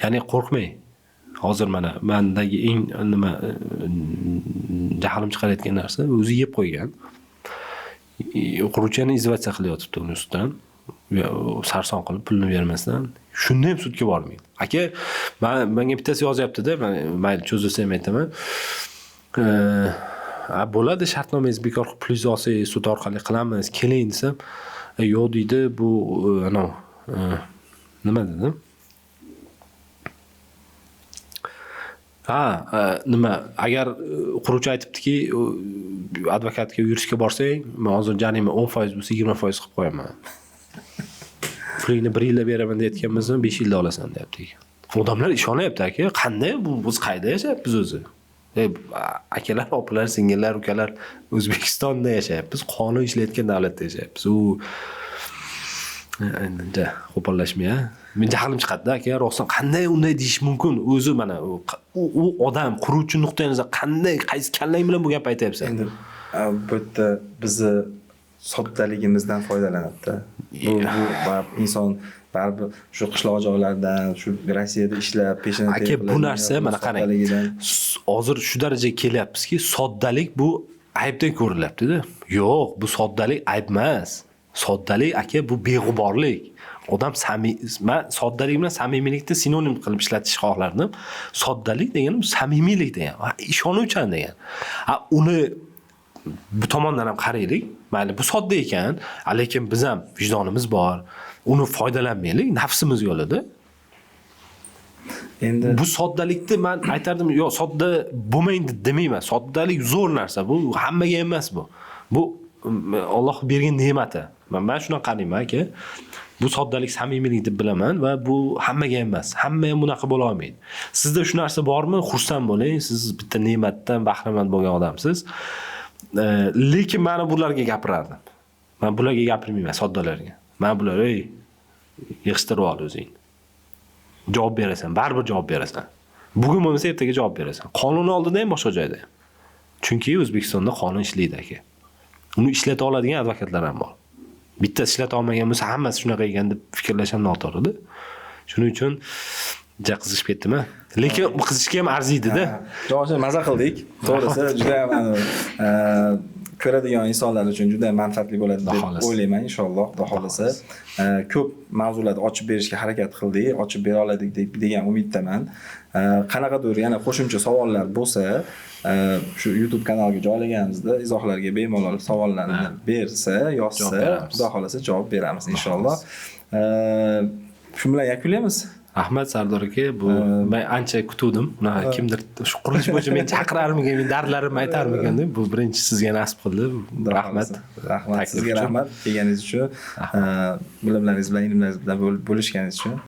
Ya'ni qo'rqmang. Hozir mana mendagi eng nima jahlim chiqarayotgan narsa o'zi yeb qo'ygan. Quruvchini izolyatsiya qilyotibdi uni ustidan. Sarson qilib pulni bermasdan. Shunda ham sudga bormang. Aka, menga bittasi yozyapti-da, mayli cho'zilsa ham aytaman. Bo'ladi, shartnomangiz bekor qilib pulingizni olsangiz, sud orqali qilamiz, keling desam, yo'q deydi, bu nima dedim? Nima, agar quruvchi aytibdiki, advokatga, yuristga borsang, men hozir jarima 10% bo'lsa 20% qilib qo'yaman. Pulingni 1 yilda beraman deyotganmizni 5 yilda olasan deyapti. Odamlar ishonyapti aka. Qanday bu biz qayerda yashayapmiz o'zi? Akalar, opalar, singillar, ukalar O'zbekistonda yashayapmiz. Qonun ishlayotgan davlatda yashayapmiz. U endi qo'pollashmay, men jahlim chiqadi-da aka, rostdan qanday unday deyish mumkin? O'zi mana u odam quruvchi nuqtai nazar qanday, qaysi kallang bilan bu gap aytayapsan? Endi bu yerda bizni soddaligimizdan foydalanadi-da. Bu inson baribir shu qishloq joylardan, shu Rossiyada ishlab, peshinda aka, bu narsa mana qarang. Hozir shu darajaga kelyapmizki, soddalik bu aybdan ko'rilyapti-da. Yo'q, bu soddalik ayb emas. Soddalik aka, bu beg'uborlik. Odam men soddalik bilan samimiylikni sinonim qilib ishlatish xohlardim. Soddalik degani samimiylik degan, ishonuvchan degan. Uni bu tomondan ham qaraylik. Mayli, bu sodda ekan, lekin biz ham vijdonimiz bor. Uni foydalanmaylik, nafsimiz yo'lida. Endi bu soddalikni men aytardim, yo'q, sodda bo'lmaydi demayman. Soddalik zo'r narsa, bu hammaga emas bu. Bu Alloh bergan ne'mati. Men shuna qarayman aka. Bu soddalik, samimiylik deb bilaman va bu hammaga emas. Hamma ham bunaqa bo'la olmaydi. Sizda shu narsa bormi? Xursand bo'ling. Siz bitta ne'matdan bahramand bo'lgan odamsiz. Lekin mana bularga gapirardim. Men bularga gapirmayman, soddalarga. Men bular, yig'ishtirib ol o'zing. Javob berasan, baribir javob berasan. Bugun bo'lmasa ertaga javob berasan. Qonun oldida ham boshqa joyda ham. Chunki O'zbekistonda qonun ishlaydi aka. Uni ishlata oladigan advokatlar ham bor. Bitta ishlata olmagan bo'lsa hammasi shunaqa ekan deb fikrlash ham noto'g'ri-da. Shuning uchun qizishib ketdim-a. Lekin qizishga ham arziydi-da. Jo'shqa maza qildik. To'g'risi juda ham ko'radigan insonlar uchun juda manfaatli bo'ladi deb o'ylayman, inshaalloh, xudo xolasa. Ko'p mavzularni ochib berishga harakat qildik, ochib bera oladik degan umiddaman. Qanaqadir yana qo'shimcha savollar bo'lsa, shu YouTube kanaliga joylaganimizda izohlarga bemalol savollarni bersa, yozsa, xudo xolasa javob beramiz inshaalloh. Shu bilan yakunlaymiz. Rahmat Sardor aka, bu men ancha kutuvdim. Kimdir shu qurilish bo'yicha meni chaqirarmikan, men dardlarimni aytarmikan deb. Bu birinchi sizga nasib qildi. Rahmat. Rahmat sizga, rahmat kelganingiz uchun, bilimlaringiz bilan, ilmlaringiz bilan bo'lishganingiz uchun.